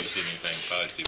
see anything positive.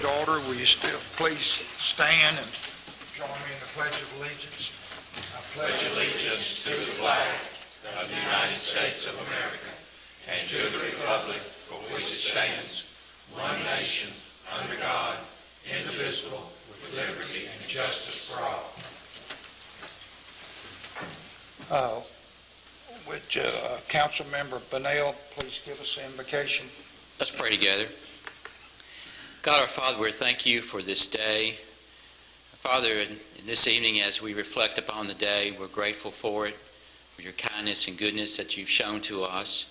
Daughter, will you still please stand and join me in the Pledge of Allegiance? I pledge allegiance to the flag of the United States of America and to the republic for which it stands, one nation, under God, indivisible, with liberty and justice for all. Would Council Member Bunnell please give us the invocation? Let's pray together. God our Father, we thank you for this day. Father, in this evening as we reflect upon the day, we're grateful for it, for your kindness and goodness that you've shown to us.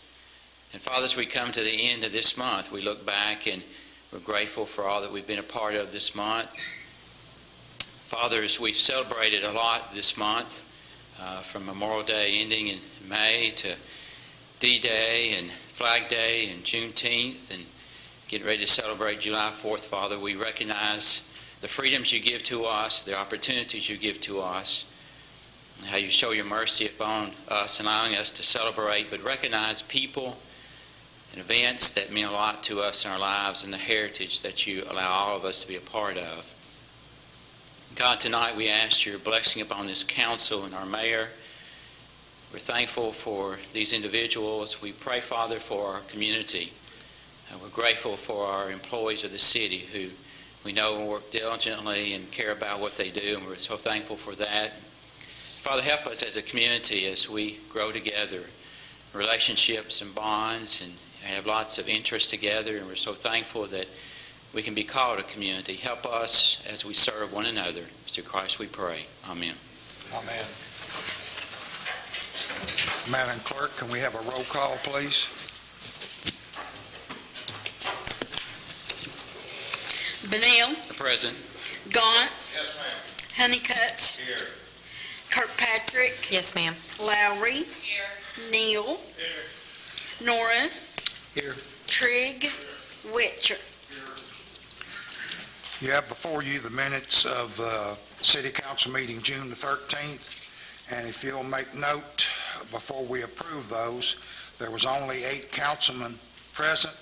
And Father, as we come to the end of this month, we look back and we're grateful for all that we've been a part of this month. Father, as we've celebrated a lot this month, from Memorial Day ending in May to D-Day and Flag Day and Juneteenth and getting ready to celebrate July 4th, Father, we recognize the freedoms you give to us, the opportunities you give to us, how you show your mercy upon us, allowing us to celebrate, but recognize people and events that mean a lot to us in our lives and the heritage that you allow all of us to be a part of. God, tonight we ask your blessing upon this council and our mayor. We're thankful for these individuals. We pray, Father, for our community. We're grateful for our employees of the city who we know work diligently and care about what they do, and we're so thankful for that. Father, help us as a community as we grow together, relationships and bonds, and have lots of interests together, and we're so thankful that we can be called a community. Help us as we serve one another. Through Christ we pray. Amen. Amen. Madam Clerk, can we have a roll call, please? Bunnell. Present. Gauntz. Yes, Honeycutt. ma'am. Here. Kirkpatrick. Yes, ma'am. Lowry. Here. Neal. Here. Norris. Here. Trigg. Witcher. You have before you the minutes of City Council meeting June the 13th, and if you'll make note before we approve those, there was only 8 councilmen present,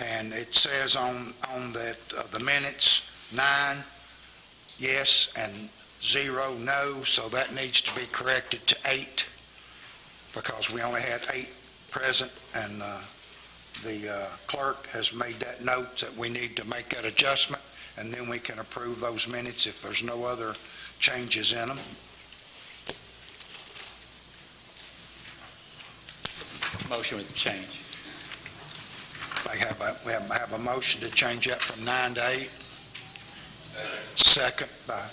and it says on that the minutes 9 yes and 0 no, so that needs to be corrected to 8 because we only had 8 present, and the clerk has made that note that we need to make that adjustment, and then we can approve those minutes if there's no other changes in them. Motion with the change. We have a motion to change that from 9 to 8. Second by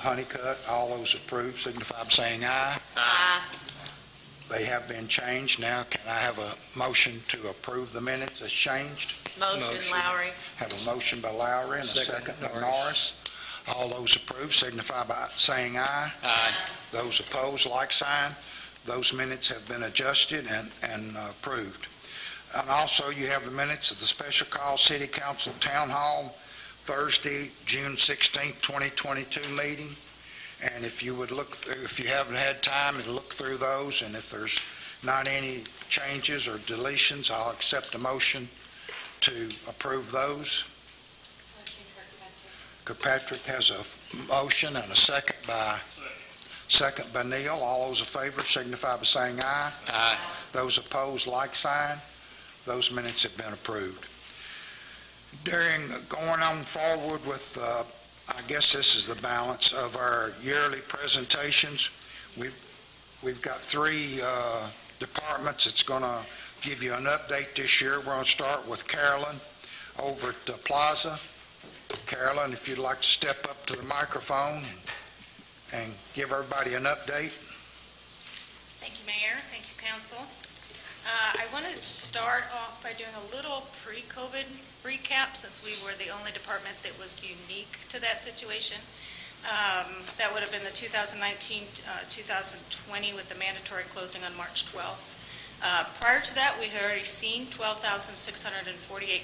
Honeycutt. All those approved signify by saying aye. Aye. They have been changed. Now, can I have a motion to approve the minutes as changed? Motion, Lowry. Have a motion by Lowry and a second by Norris. All those approved signify by saying aye. Aye. Those opposed, like sign. Those minutes have been adjusted and approved. And also, you have the minutes of the special call City Council Town Hall Thursday, June 16th, 2022 meeting. And if you would look through, if you haven't had time to look through those, and if there's not any changes or deletions, I'll accept a motion to approve those. Kirkpatrick has a motion and a second by Neal. All those in favor signify by saying aye. Aye. Those opposed, like sign. Those minutes have been approved. Going on forward with, I guess this is the balance of our yearly presentations. We've got 3 departments that's going to give you an update this year. We're going to start with Carolyn over at the Plaza. Carolyn, if you'd like to step up to the microphone and give everybody an update. Thank you, Mayor. Thank you, Council. I want to start off by doing a little pre-COVID recap, since we were the only department that was unique to that situation. That would have been the 2019-2020 with the mandatory closing on March 12th. Prior to that, we had already seen 12,648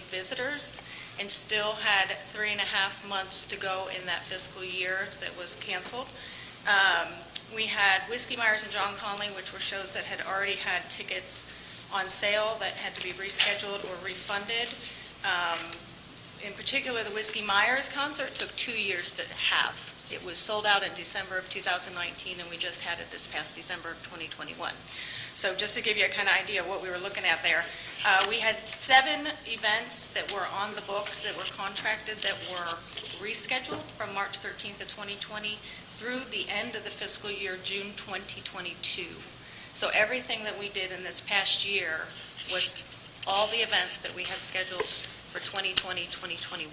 visitors and still had 3.5 months to go in that fiscal year that was canceled. We had Whiskey Myers and John Conley, which were shows that had already had tickets on sale that had to be rescheduled or refunded. In particular, the Whiskey Myers concert took 2 years to have. It was sold out in December of 2019, and we just had it this past December of 2021. So just to give you a kind of idea of what we were looking at there, we had 7 events that were on the books that were contracted that were rescheduled from March 13th of 2020 through the end of the fiscal year, June 2022. So everything that we did in this past year was all the events that we had scheduled for 2020-2021.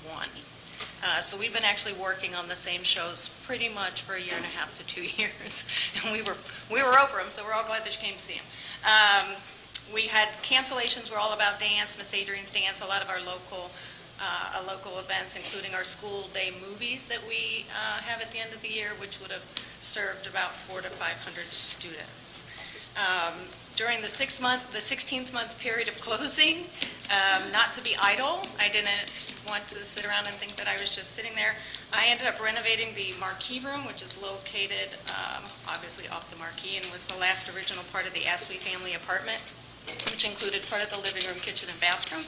So we've been actually working on the same shows pretty much for 1.5 to 2 years, and we were over them, so we're all glad that you came to see them. We had cancellations were all about dance, Miss Adrian's dance, a lot of our local events, including our school day movies that we have at the end of the year, which would have served about 400 to 500 students. During the 16th month period of closing, not to be idle, I didn't want to sit around and think that I was just sitting there. I ended up renovating the marquee room, which is located obviously off the marquee, and was the last original part of the Astley family apartment, which included part of the living room, kitchen, and bathroom.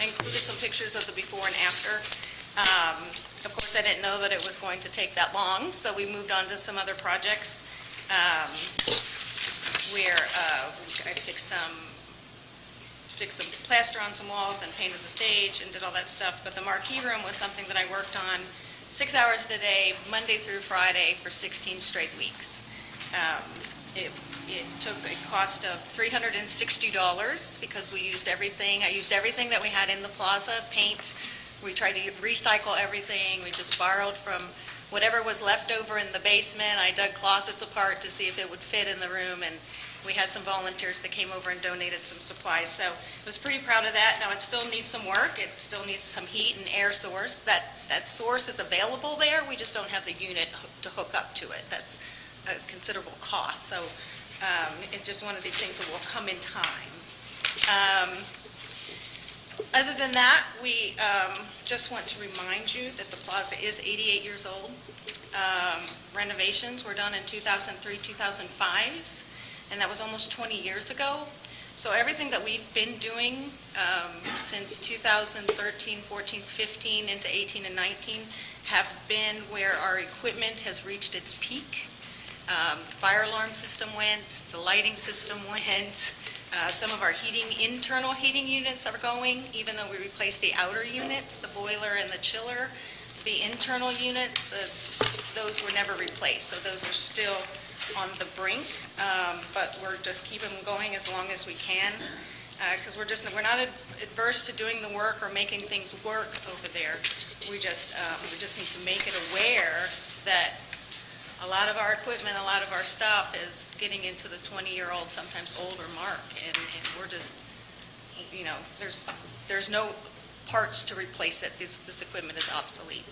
I included some pictures of the before and after. Of course, I didn't know that it was going to take that long, so we moved on to some other projects where I fixed some plaster on some walls and painted the stage and did all that stuff. But the marquee room was something that I worked on 6 hours a day, Monday through Friday, for 16 straight weeks. It took a cost of $360 because we used everything. I used everything that we had in the plaza, paint. We tried to recycle everything. We just borrowed from whatever was left over in the basement. I dug closets apart to see if it would fit in the room, and we had some volunteers that came over and donated some supplies. So I was pretty proud of that. Now, it still needs some work. It still needs some heat and air source. That source is available there. We just don't have the unit to hook up to it. That's a considerable cost. So it's just one of these things that will come in time. Other than that, we just want to remind you that the plaza is 88 years old. Renovations were done in 2003, 2005. And that was almost 20 years ago. So everything that we've been doing since 2013, 14, 15, into 18 and 19 have been where our equipment has reached its peak. The fire alarm system went, the lighting system went, Some of our internal heating units are going, even though we replaced the outer units, the boiler and the chiller. The internal units, those were never replaced, so those are still on the brink, but we're just keeping them going as long as we can, because we're not adverse to doing the work or making things work over there. We just need to make it aware that a lot of our equipment, a lot of our stuff is getting into the 20-year-old, sometimes older mark, and we're just, there's no parts to replace it. This equipment is obsolete.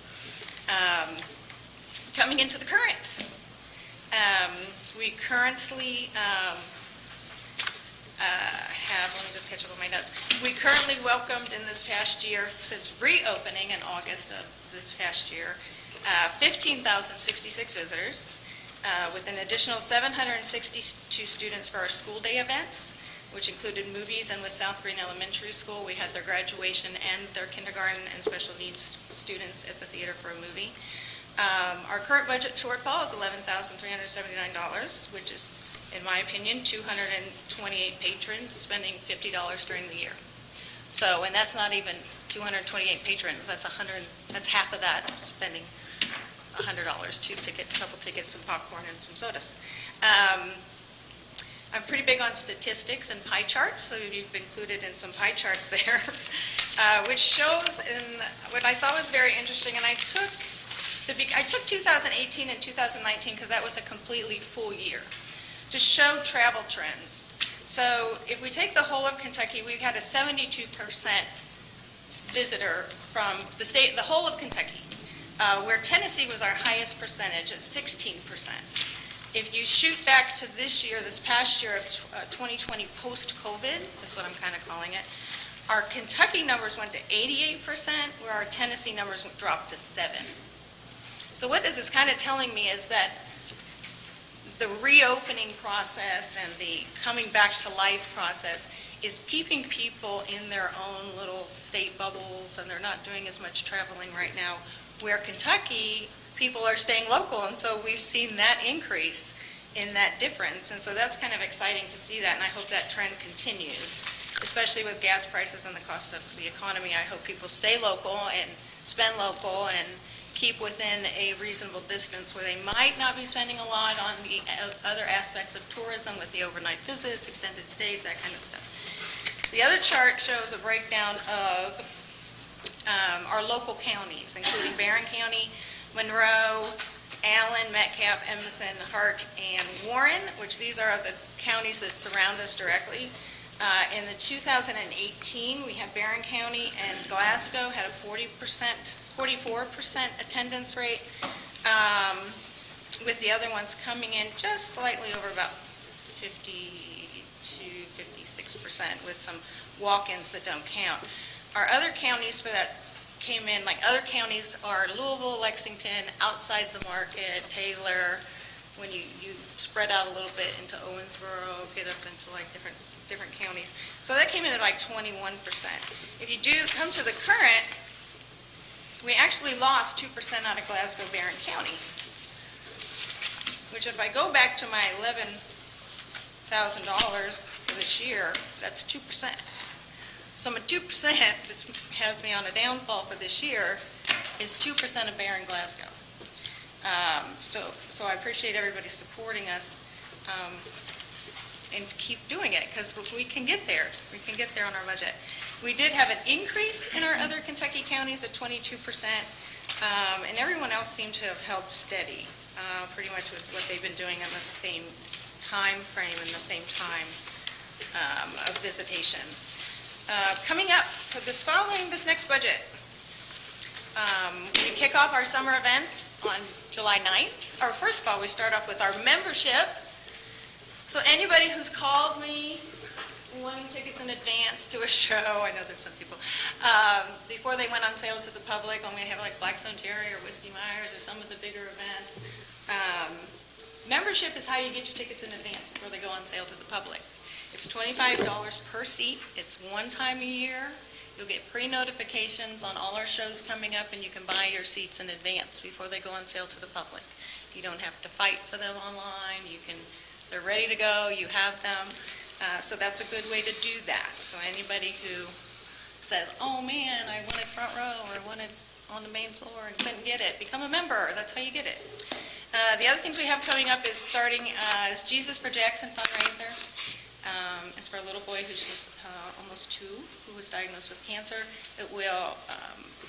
Coming into the current, we currently let me just catch up on my notes. We currently welcomed in this past year, since reopening in August of this past year, 15,066 visitors, with an additional 762 students for our school day events, which included movies, and with South Green Elementary School, we had their graduation and their kindergarten and special needs students at the theater for a movie. Our current budget shortfall is $11,379, which is, in my opinion, 228 patrons spending $50 during the year. So, and that's not even 228 patrons, that's half of that, spending $100, 2 tickets, couple tickets, some popcorn, and some sodas. I'm pretty big on statistics and pie charts, so you've included in some pie charts there, which shows in what I thought was very interesting, and I took 2018 and 2019 because that was a completely full year, to show travel trends. So if we take the whole of Kentucky, we've had a 72% visitor from the whole of Kentucky, where Tennessee was our highest percentage at 16%. If you shoot back to this year, this past year of 2020 post-COVID, is what I'm kind of calling it, our Kentucky numbers went to 88%, where our Tennessee numbers dropped to 7%. So what this is kind of telling me is that the reopening process and the coming back to life process is keeping people in their own little state bubbles, and they're not doing as much traveling right now, where Kentucky, people are staying local, and so we've seen that increase in that difference, and so that's kind of exciting to see that, and I hope that trend continues, especially with gas prices and the cost of the economy. I hope people stay local and spend local and keep within a reasonable distance where they might not be spending a lot on the other aspects of tourism with the overnight visits, extended stays, that kind of stuff. The other chart shows a breakdown of our local counties, including Barron County, Monroe, Allen, Metcalfe, Emerson, Hart, and Warren, which these are the counties that surround us directly. In the 2018, we have Barron County and Glasgow had a 44% attendance rate, with the other ones coming in just slightly over about 50 to 56%, with some walk-ins that don't count. Our other counties for that came in, like other counties are Louisville, Lexington, outside the market, Taylor, when you spread out a little bit into Owensboro, get up into like different counties. So that came in at like 21%. If you do come to the current, we actually lost 2% out of Glasgow, Barron County, which if I go back to my $11,000 for this year, that's 2%. So my 2% that has me on a downfall for this year is 2% of Barron Glasgow. So I appreciate everybody supporting us and keep doing it, because we can get there. We can get there on our budget. We did have an increase in our other Kentucky counties at 22%, and everyone else seemed to have held steady, pretty much with what they've been doing in the same time frame and the same time of visitation. Coming up for this next budget, we kick off our summer events on July 9th. Or first of all, we start off with our membership. So anybody who's called me wanting tickets in advance to a show, I know there's some people, before they went on sale to the public, when we have like Blackstone Cherry or Whiskey Myers or some of the bigger events, membership is how you get your tickets in advance before they go on sale to the public. It's $25 per seat. It's one time a year. You'll get pre-notifications on all our shows coming up, and you can buy your seats in advance before they go on sale to the public. You don't have to fight for them online. They're ready to go. You have them. So that's a good way to do that. So anybody who says, oh man, I wanted front row or I wanted on the main floor and couldn't get it, become a member. That's how you get it. The other things we have coming up is starting is Jesus for Jackson fundraiser. It's for a little boy who's just almost 2, who was diagnosed with cancer. It will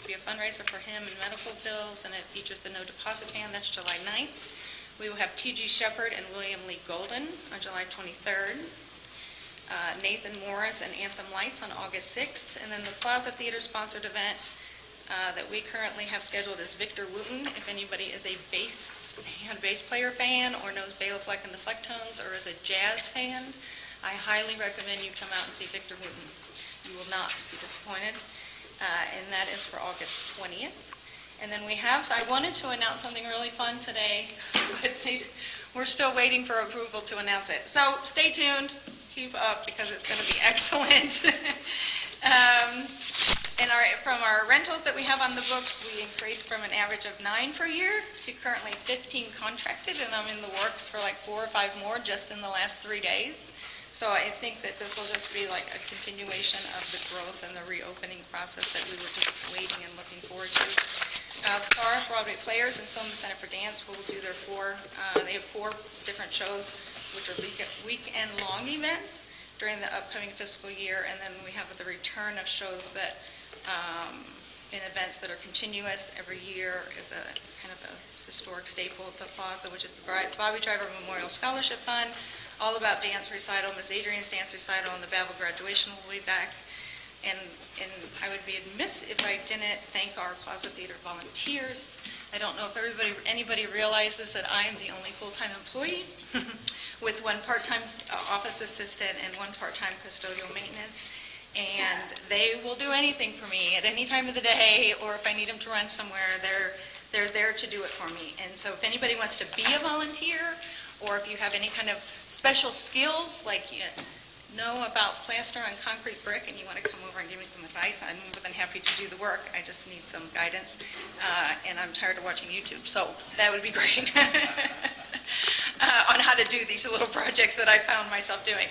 be a fundraiser for him and medical bills, and it features the No Deposit Ban. That's July 9th. We will have T.G. Shepard and William Lee Golden on July 23rd. Nathan Morris and Anthem Lights on August 6th. And then the Plaza Theater sponsored event that we currently have scheduled is Victor Wooten. If anybody is a bass player fan or knows Bela Fleck and the Flecktones or is a jazz fan, I highly recommend you come out and see Victor Wooten. You will not be disappointed. And that is for August 20th. And then I wanted to announce something really fun today, but we're still waiting for approval to announce it. So stay tuned, keep up, because it's going to be excellent. From our rentals that we have on the books, we increased from an average of 9 per year to currently 15 contracted, and I'm in the works for like 4 or 5 more just in the last 3 days. So I think that this will just be like a continuation of the growth and the reopening process that we were just waiting and looking forward to. Star Broadway Players and Soma Center for Dance will do their 4, they have 4 different shows, which are weekend-long events during the upcoming fiscal year, and then we have the return of shows that, in events that are continuous every year, is a kind of a historic staple at the Plaza, which is the Bobby Driver Memorial Scholarship Fund, All About Dance Recital, Miss Adrian's Dance Recital, and the Babel Graduation will be back. And I would be amiss if I didn't thank our Plaza Theater volunteers. I don't know if anybody realizes that I am the only full-time employee with 1 part-time office assistant and 1 part-time custodial maintenance. And they will do anything for me at any time of the day, or if I need them to run somewhere, they're there to do it for me. And so if anybody wants to be a volunteer, or if you have any kind of special skills, like know about plaster on concrete brick and you want to come over and give me some advice, I'm more than happy to do the work. I just need some guidance, and I'm tired of watching YouTube, so that would be great on how to do these little projects that I found myself doing.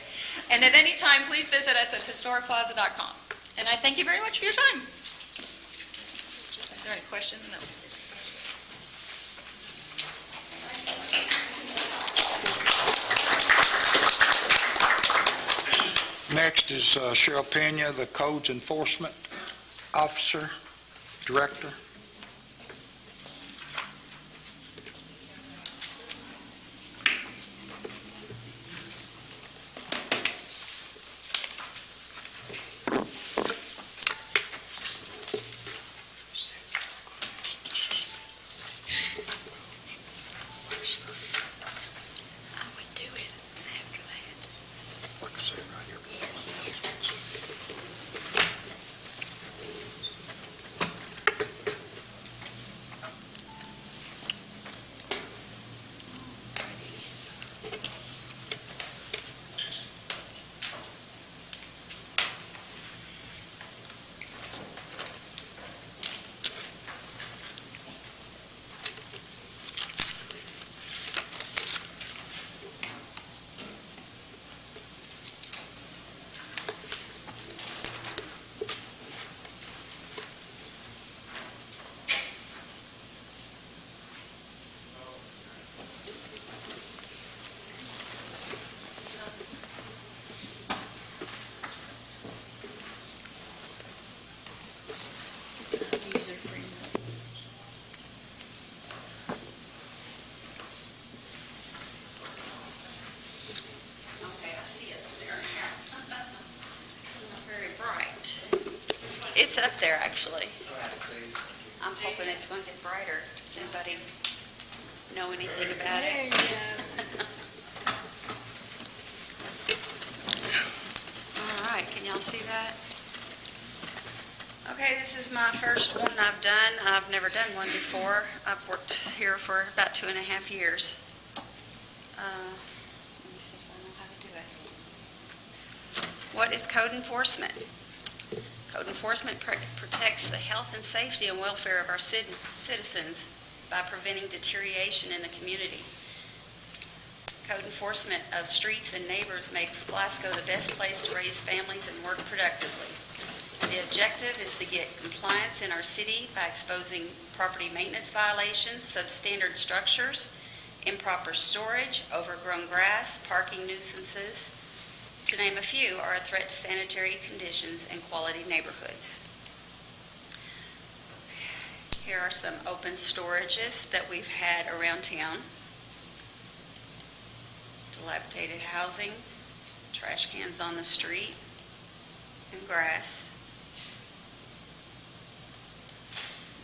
And at any time, please visit us at historicplaza.com. And I thank you very much for your time. Is there any questions? No. Next is Cheryl Pena, the Codes Enforcement Officer, Director. It's up there, actually. I'm hoping it's going to get brighter. Does anybody know anything about it? All right, can y'all see that? Okay, this is my first one I've done. I've never done one before. I've worked here for about 2.5 years. Let me see if I know how to do it. What is code enforcement? Code enforcement protects the health and safety and welfare of our citizens by preventing deterioration in the community. Code enforcement of streets and neighbors makes Glasgow the best place to raise families and work productively. The objective is to get compliance in our city by exposing property maintenance violations, substandard structures, improper storage, overgrown grass, parking nuisances. To name a few, are a threat to sanitary conditions and quality neighborhoods. Here are some open storages that we've had around town. Dilapidated housing, trash cans on the street, and grass.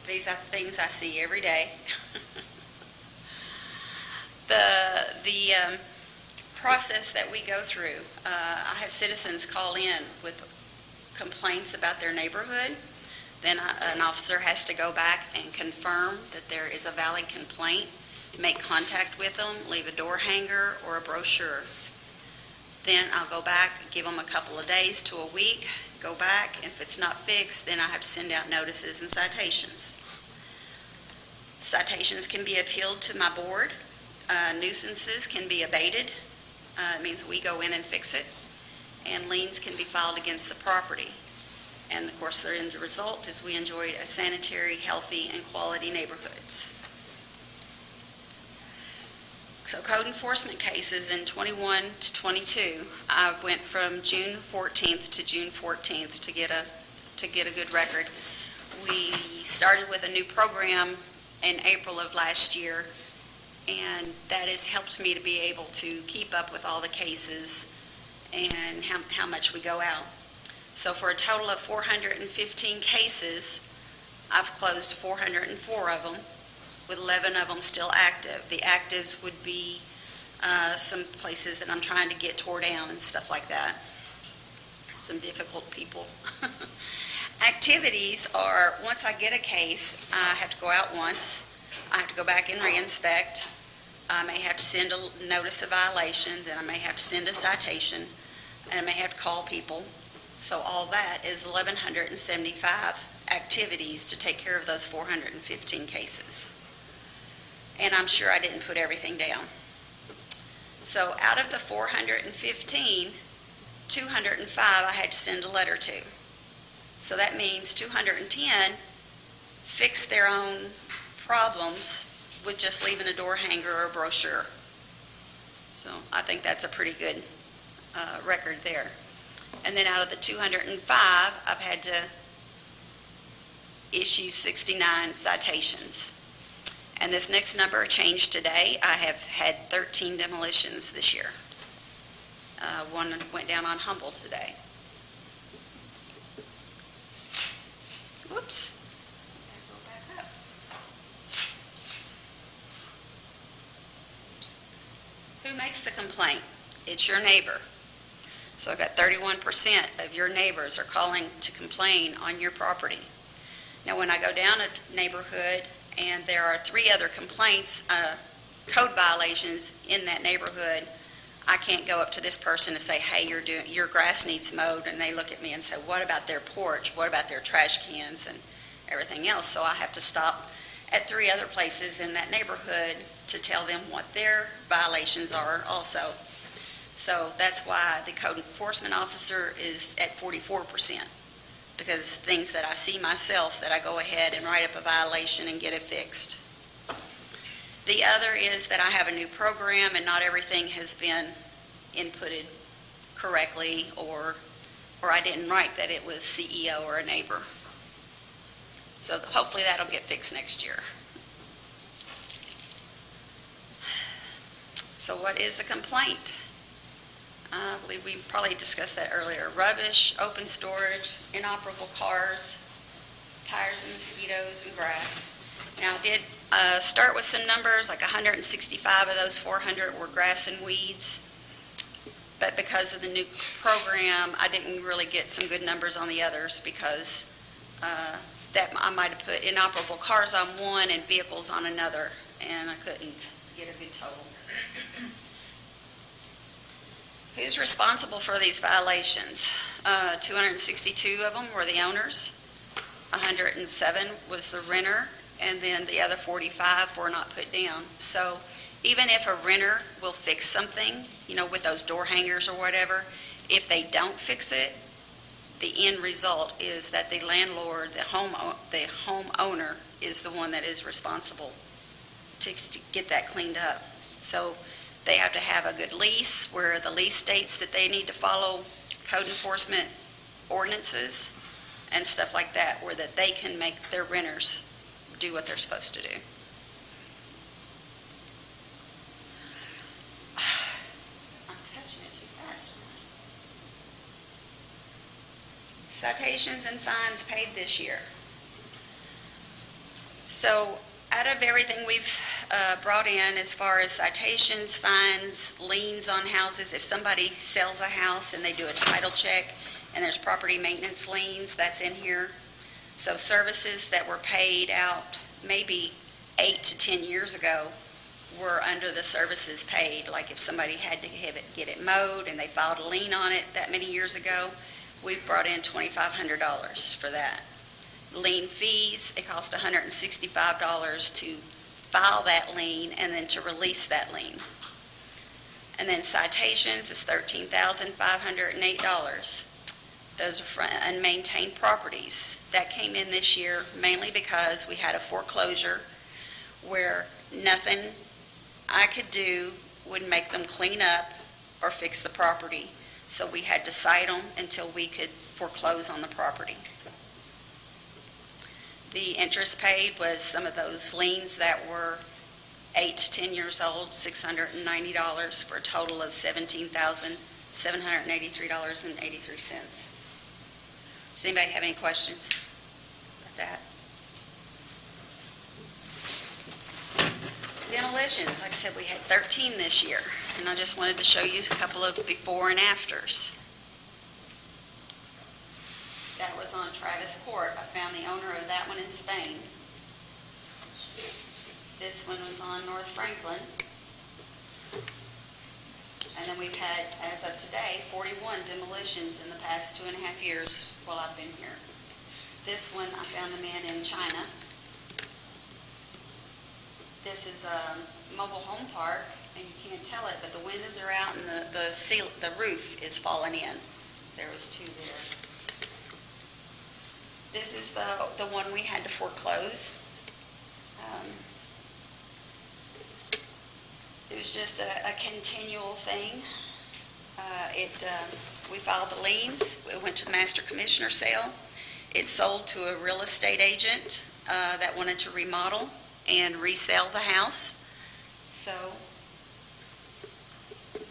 These are things I see every day. The process that we go through, I have citizens call in with complaints about their neighborhood. Then an officer has to go back and confirm that there is a valid complaint, make contact with them, leave a door hanger or a brochure. Then I'll go back, give them a couple of days to a week, go back. If it's not fixed, then I have to send out notices and citations. Citations can be appealed to my board. Nuisances can be abated. It means we go in and fix it. And liens can be filed against the property. And of course, the end result is we enjoyed a sanitary, healthy, and quality neighborhoods. So code enforcement cases in 21 to 22, I went from June 14th to June 14th to get a good record. We started with a new program in April of last year, and that has helped me to be able to keep up with all the cases and how much we go out. So for a total of 415 cases, I've closed 404 of them, with 11 of them still active. The actives would be some places that I'm trying to get tore down and stuff like that. Some difficult people. Activities are, once I get a case, I have to go out once. I have to go back and re-inspect. I may have to send a notice of violation, then I may have to send a citation, and I may have to call people. So all that is 1,175 activities to take care of those 415 cases. And I'm sure I didn't put everything down. So out of the 415, 205 I had to send a letter to. So that means 210 fixed their own problems with just leaving a door hanger or a brochure. So I think that's a pretty good record there. And then out of the 205, I've had to issue 69 citations. And this next number changed today. I have had 13 demolitions this year. One went down on Humboldt today. Whoops. Go back up. Who makes the complaint? It's your neighbor. So I've got 31% of your neighbors are calling to complain on your property. Now, when I go down a neighborhood and there are 3 other complaints, code violations in that neighborhood, I can't go up to this person and say, hey, your grass needs mowed, and they look at me and say, what about their porch? What about their trash cans and everything else? So I have to stop at 3 other places in that neighborhood to tell them what their violations are also. So that's why the code enforcement officer is at 44%, because things that I see myself that I go ahead and write up a violation and get it fixed. The other is that I have a new program and not everything has been inputted correctly, or I didn't write that it was CEO or a neighbor. So hopefully that'll get fixed next year. So what is a complaint? I believe we probably discussed that earlier. Rubbish, open storage, inoperable cars, tires and mosquitoes, and grass. Now, I did start with some numbers, like 165 of those 400 were grass and weeds. But because of the new program, I didn't really get some good numbers on the others, because that I might have put inoperable cars on one and vehicles on another, and I couldn't get a good total. Who's responsible for these violations? 262 of them were the owners, 107 was the renter, and then the other 45 were not put down. So Even if a renter will fix something, with those door hangers or whatever, if they don't fix it, the end result is that the landlord, the homeowner, is the one that is responsible to get that cleaned up. So they have to have a good lease where the lease states that they need to follow code enforcement ordinances and stuff like that, where that they can make their renters do what they're supposed to do. I'm touching it too fast. Citations and fines paid this year. So out of everything we've brought in as far as citations, fines, liens on houses, if somebody sells a house and they do a title check and there's property maintenance liens, that's in here. So services that were paid out maybe 8 to 10 years ago were under the services paid. Like if somebody had to get it mowed and they filed a lien on it that many years ago, we've brought in $2,500 for that. Lien fees, it cost $165 to file that lien and then to release that lien. And then citations is $13,508. Those are for unmaintained properties. That came in this year mainly because we had a foreclosure where nothing I could do would make them clean up or fix the property. So we had to cite them until we could foreclose on the property. The interest paid was some of those liens that were 8 to 10 years old, $690 for a total of $17,783.83. Does anybody have any questions about that? Demolitions, like I said, we had 13 this year, and I just wanted to show you a couple of before and afters. That was on Travis Court. I found the owner of that one in Spain. This one was on North Franklin. And then we've had, as of today, 41 demolitions in the past 2.5 years while I've been here. This one, I found the man in China. This is a mobile home park, and you can't tell it, but the windows are out and the roof is falling in. There was 2 there. This is the one we had to foreclose. It was just a continual thing. We filed the liens. It went to the master commissioner sale. It sold to a real estate agent that wanted to remodel and resell the house. So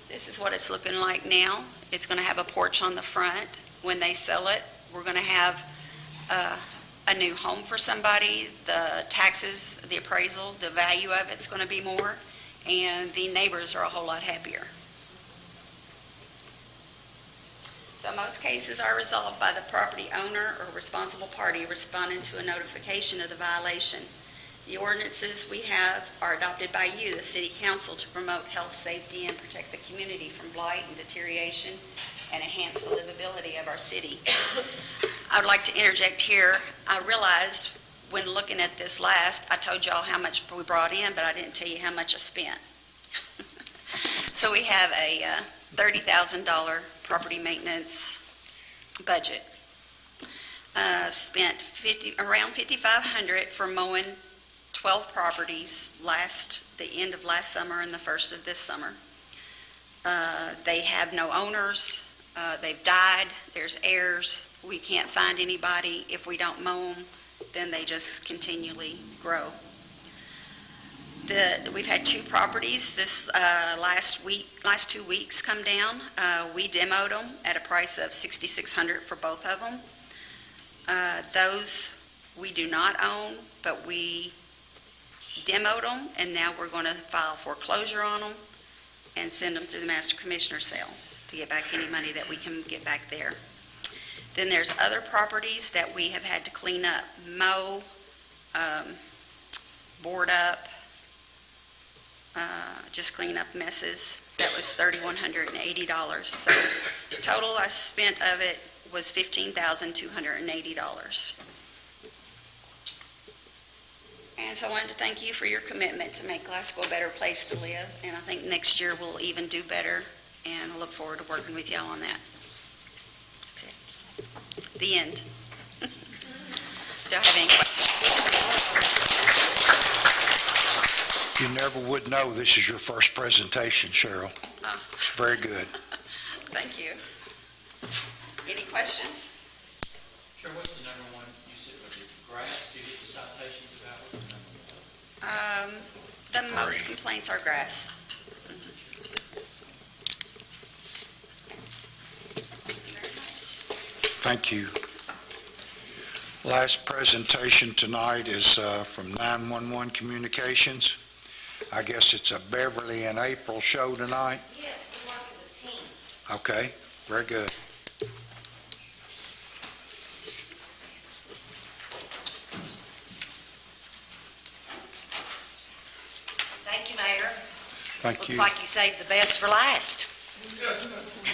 this is what it's looking like now. It's going to have a porch on the front. When they sell it, we're going to have a new home for somebody. The taxes, the appraisal, the value of it's going to be more, and the neighbors are a whole lot happier. So most cases are resolved by the property owner or responsible party responding to a notification of the violation. The ordinances we have are adopted by you, the City Council, to promote health, safety, and protect the community from blight and deterioration and enhance the livability of our city. I would like to interject here. I realized when looking at this last, I told y'all how much we brought in, but I didn't tell you how much I spent. So we have a $30,000 property maintenance budget. Spent around $5,500 for mowing 12 properties the end of last summer and the first of this summer. They have no owners. They've died. There's heirs. We can't find anybody. If we don't mow them, then they just continually grow. We've had 2 properties this last 2 weeks come down. We demoed them at a price of $6,600 for both of them. Those we do not own, but we demoed them, and now we're going to file foreclosure on them and send them through the master commissioner sale to get back any money that we can get back there. Then there's other properties that we have had to clean up, mow, board up, just clean up messes. That was $3,180. So total I spent of it was $15,280. And so I wanted to thank you for your commitment to make Glasgow a better place to live, and I think next year we'll even do better, and I look forward to working with y'all on that. That's it. The end. Do I have any questions? You never would know this is your first presentation, Cheryl. Oh. Very good. Thank you. Any questions? Sure, what's the number one, you said, was it grass? Do you get the citations about what's the number one? The most complaints are grass. Thank you. Last presentation tonight is from 911 Communications. I guess it's a Beverly and April show tonight. Yes, we work as a team. Okay, very good. Thank you, Mayor. Thank Looks you. like you saved the best for last.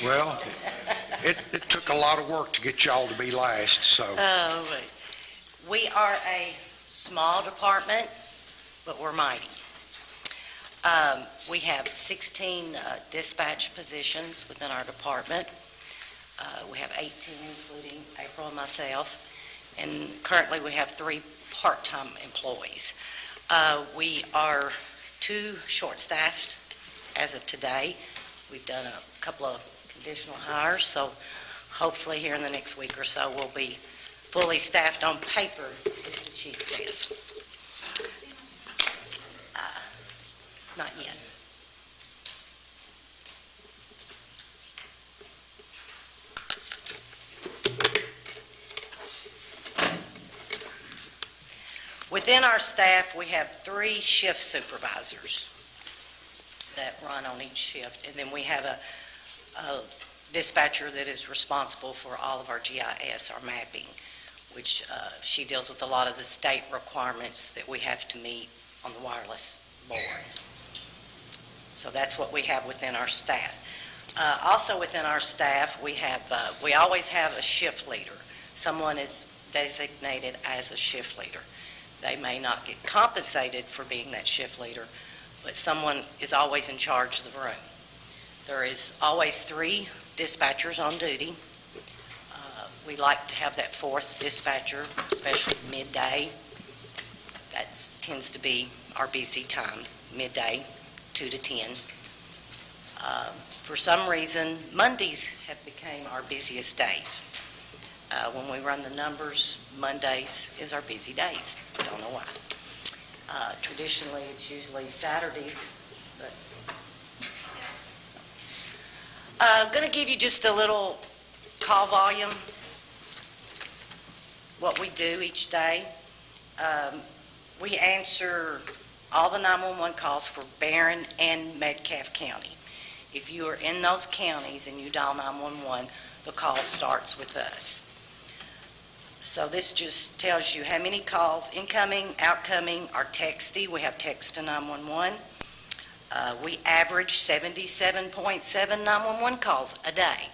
Well, it took a lot of work to get y'all to be last, so. We are a small department, but we're mighty. We have 16 dispatch positions within our department. We have 18, including April and myself, and currently we have 3 part-time employees. We are 2 short-staffed as of today. We've done a couple of conditional hires, so hopefully here in the next week or so we'll be fully staffed on paper, as the chief says. Not yet. Within our staff, we have 3 shift supervisors that run on each shift, and then we have a dispatcher that is responsible for all of our GIS, our mapping, which she deals with a lot of the state requirements that we have to meet on the wireless board. So that's what we have within our staff. Also within our staff, we always have a shift leader. Someone is designated as a shift leader. They may not get compensated for being that shift leader, but someone is always in charge of the room. There is always 3 dispatchers on duty. We like to have that 4th dispatcher, especially midday. That tends to be our busy time, midday, 2 to 10. For some reason, Mondays have become our busiest days. When we run the numbers, Mondays is our busy days. Don't know why. Traditionally, it's usually Saturdays. I'm going to give you just a little call volume, what we do each day. We answer all the 911 calls for Barron and Metcalfe County. If you are in those counties and you dial 911, the call starts with us. So this just tells you how many calls, incoming, outcoming, are texty. We have text to 911. We average 77.7 911 calls a day.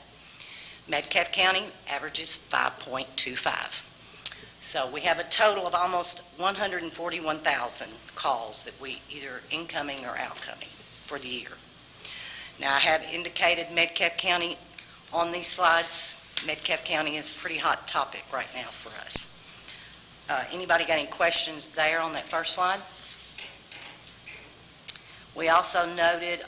Metcalfe County averages 5.25. So we have a total of almost 141,000 calls that we either incoming or outcoming for the year. Now, I have indicated Metcalfe County on these slides. Metcalfe County is a pretty hot topic right now for us. Anybody got any questions there on that first slide? We also noted,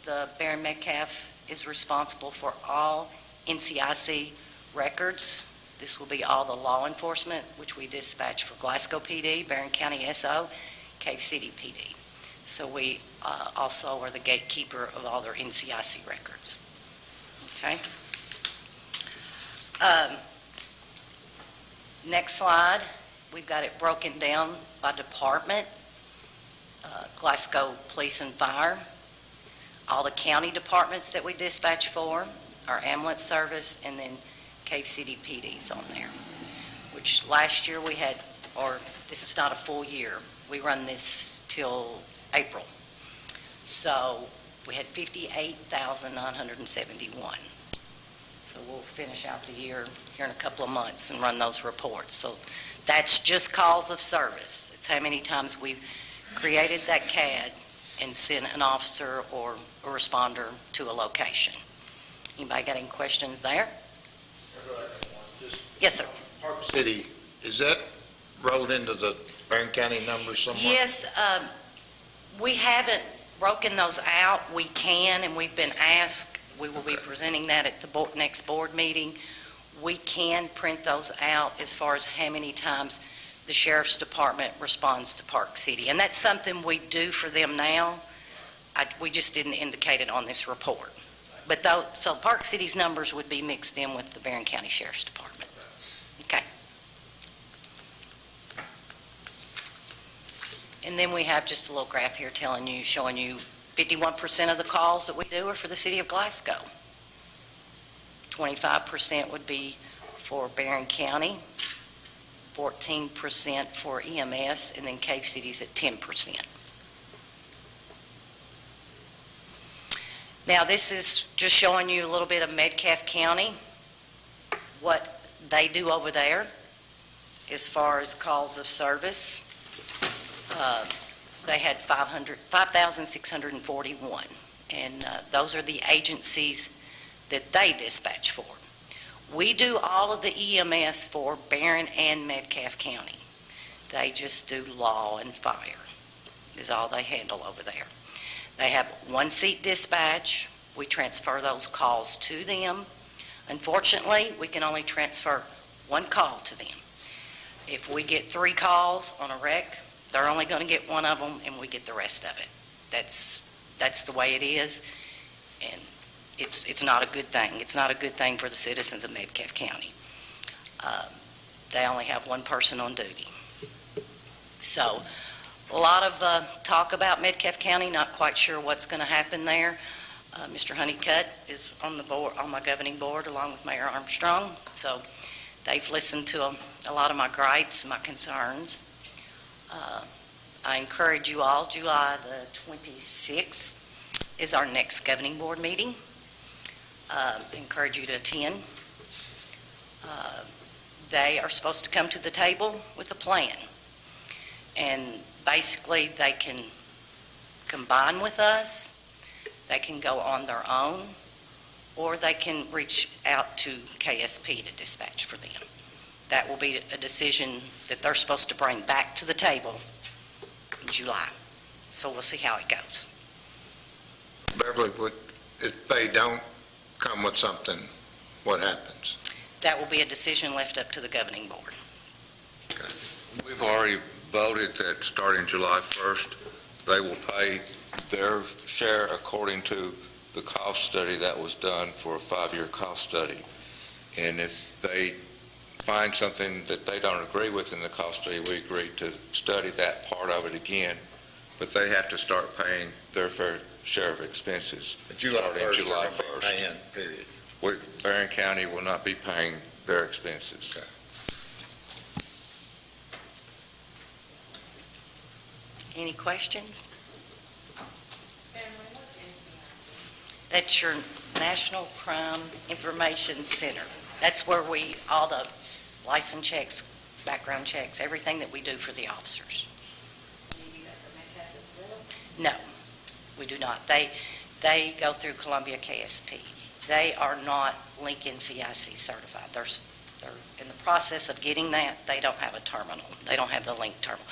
the Barron Metcalfe is responsible for all NCIC records. This will be all the law enforcement, which we dispatch for Glasgow PD, Barron County SO, Cave City PD. So we also are the gatekeeper of all their NCIC records. Okay. Next slide, we've got it broken down by department. Glasgow Police and Fire, all the county departments that we dispatch for, our ambulance service, and then Cave City PD's on there, which last year we had, or this is not a full year, we run this till April. So we had 58,971. So we'll finish out the year here in a couple of months and run those reports. So That's just calls of service. It's how many times we've created that CAD and sent an officer or a responder to a location. Anybody got any questions there? Yes, sir. Park City, is that rolled into the Barron County numbers somewhere? Yes, we haven't broken those out. We can, and we've been asked. We will be presenting that at the next board meeting. We can print those out as far as how many times the Sheriff's Department responds to Park City. And that's something we do for them now. We just didn't indicate it on this report. But so Park City's numbers would be mixed in with the Barron County Sheriff's Department. Okay. And then we have just a little graph here showing you 51% of the calls that we do are for the city of Glasgow. 25% would be for Barron County, 14% for EMS, and then Cave City's at 10%. Now, this is just showing you a little bit of Metcalfe County, what they do over there as far as calls of service. They had 5,641, and those are the agencies that they dispatch for. We do all of the EMS for Barron and Metcalfe County. They just do law and fire is all they handle over there. They have one-seat dispatch. We transfer those calls to them. Unfortunately, we can only transfer one call to them. If we get 3 calls on a wreck, they're only going to get one of them, and we get the rest of it. That's the way it is, and it's not a good thing. It's not a good thing for the citizens of Metcalfe County. They only have one person on duty. So a lot of talk about Metcalfe County, not quite sure what's going to happen there. Mr. Honeycutt is on the board, on my governing board, along with Mayor Armstrong. So they've listened to a lot of my gripes and my concerns. I encourage you all, July the 26th is our next governing board meeting. I encourage you to attend. They are supposed to come to the table with a plan. And basically, they can combine with us, they can go on their own, or they can reach out to KSP to dispatch for them. That will be a decision that they're supposed to bring back to the table in July. So we'll see how it goes. Beverly, if they don't come with something, what happens? That will be a decision left up to the governing board. We've already voted that starting July 1st, they will pay their share according to the cost study that was done for a 5-year cost study. And if they find something that they don't agree with in the cost study, we agree to study that part of it again. But they have to start paying their fair share of expenses. July starting 1st, July they're gonna be 1st. paying, period. Barron County will not be paying their expenses. Okay. Any questions? Family, what's NCIC? That's your National Crime Information Center. That's where all the license checks, background checks, everything that we do for the officers. Do you do that for Metcalfe as well? No, we do not. They go through Columbia KSP. They are not Link NCIC certified. They're in the process of getting that. They don't have a terminal. They don't have the Link terminal.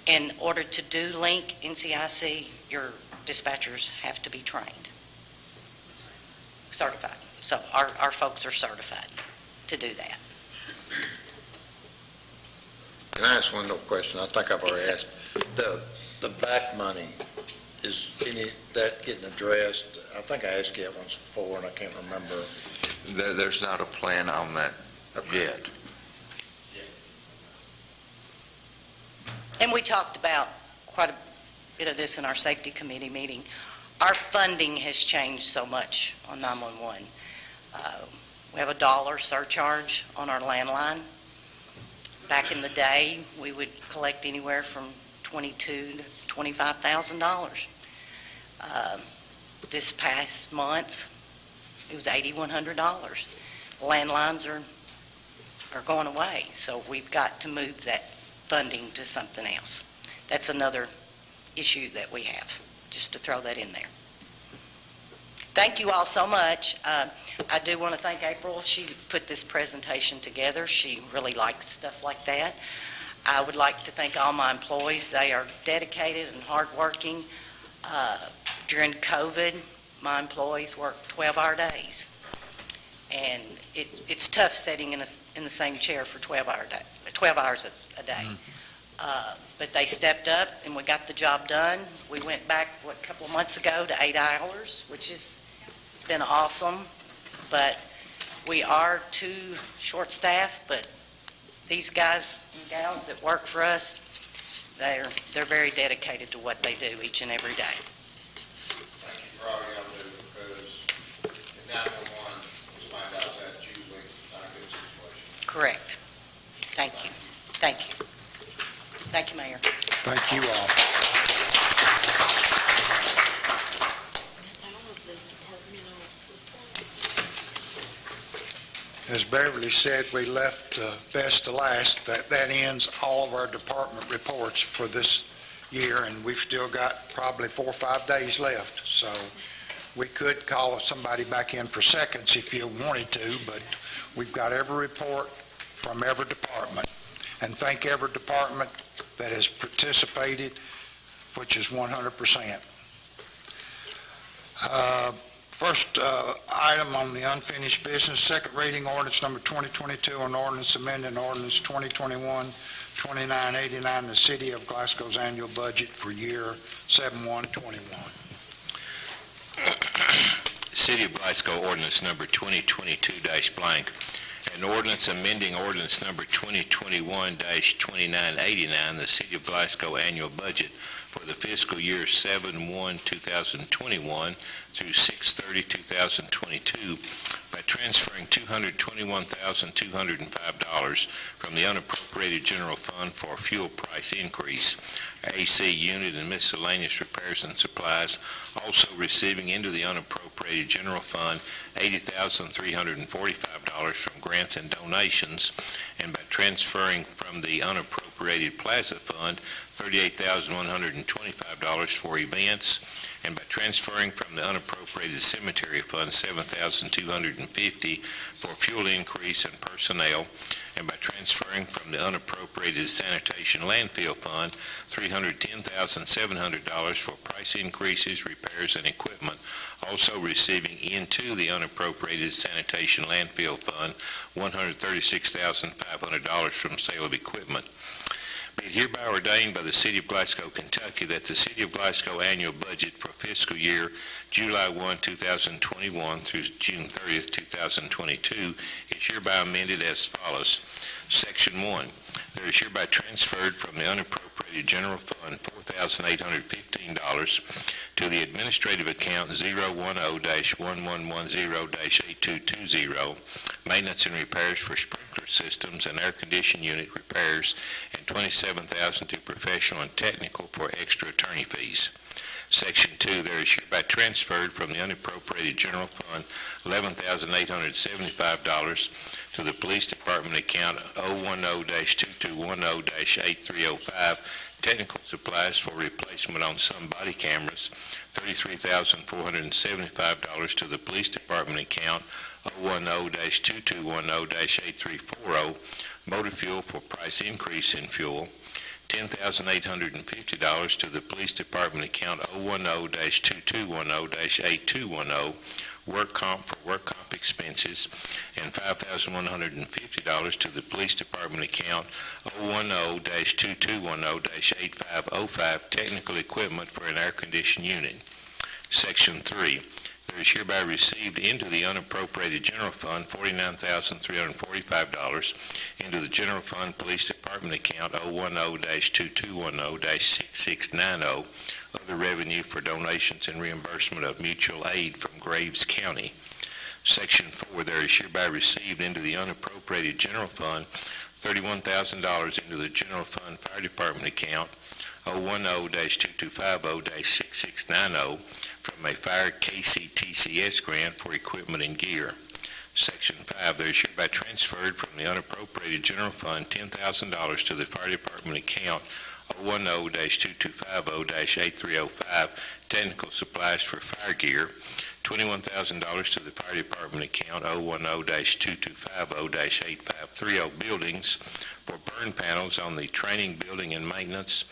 In order to do Link NCIC, your dispatchers have to be trained, certified. So our folks are certified to do that. Can I ask one more question? I think I've already Yes, asked. The back money, is that getting addressed? I think I asked you that once before, and I can't remember. There's not a plan on that yet. And we talked about quite a bit of this in our safety committee meeting. Our funding has changed so much on 911. We have a $1 surcharge on our landline. Back in the day, we would collect anywhere from $22,000 to $25,000. This past month, it was $8,100. Landlines are are going away, so we've got to move that funding to something else. That's another issue that we have, just to throw that in there. Thank you all so much. I do want to thank April. She put this presentation together. She really likes stuff like that. I would like to thank all my employees. They are dedicated and hardworking. During COVID, my employees worked 12-hour days. And it's tough sitting in the same chair for 12 hours a day. But they stepped up and we got the job done. We went back, a couple of months ago to 8 hours, which has been awesome. But we are too short-staffed, but these guys and gals that work for us, they're very dedicated to what they do each and every day. Thank you for all y'all do, because in 911, somebody does that, it's usually not a good situation. Correct. Thank you. Thank you. Thank you, Mayor. Thank you all. As Beverly said, we left best to last. That ends all of our department reports for this year, and we've still got probably 4 or 5 days left. So we could call somebody back in for seconds if you wanted to, but we've got every report from every department. And thank every department that has participated, which is 100%. First item on the unfinished business, second reading ordinance number 2022 on ordinance amending ordinance 2021-2989, the City of Glasgow's annual budget for year 7/1/21. City of Glasgow ordinance number 2022-blank, an ordinance amending ordinance number 2021-2989, the City of Glasgow annual budget for the fiscal year 7/1/2021 through 6/30/2022 by transferring $221,205 from the unappropriated general fund for fuel price increase, AC unit and miscellaneous repairs and supplies, also receiving into the unappropriated general fund $80,345 from grants and donations, and by transferring from the unappropriated plaza fund $38,125 for events, and by transferring from the unappropriated cemetery fund $7,250 for fuel increase and personnel, and by transferring from the unappropriated sanitation landfill fund $310,700 for price increases, repairs, and equipment, also receiving into the unappropriated sanitation landfill fund $136,500 from sale of equipment. Be it hereby ordained by the City of Glasgow, Kentucky, that the City of Glasgow annual budget for fiscal year July 1, 2021 through June 30th, 2022 is hereby amended as follows. Section 1, there is hereby transferred from the unappropriated general fund $4,815 to the administrative account 010-1110-8220, maintenance and repairs for sprinkler systems and air conditioning unit repairs, and $27,000 to professional and technical for extra attorney fees. Section 2, there is hereby transferred from the unappropriated general fund $11,875 to the police department account 010-2210-8305, technical supplies for replacement on some body cameras, $33,475 to the police department account 010-2210-8340, motor fuel for price increase in fuel, $10,850 to the police department account 010-2210-8210, work comp for work comp expenses, and $5,150 to the police department account 010-2210-8505, technical equipment for an air conditioning unit. Section 3, there is hereby received into the unappropriated general fund $49,345 into the general fund police department account 010-2210-6690, other revenue for donations and reimbursement of mutual aid from Graves County. Section 4, there is hereby received into the unappropriated general fund $31,000 into the general fund fire department account 010-2250-6690 from a fire KCTCS grant for equipment and gear. Section 5, there is hereby transferred from the unappropriated general fund $10,000 to the fire department account 010-2250-8305, technical supplies for fire gear, $21,000 to the fire department account 010-2250-8530 buildings for burn panels on the training, building, and maintenance,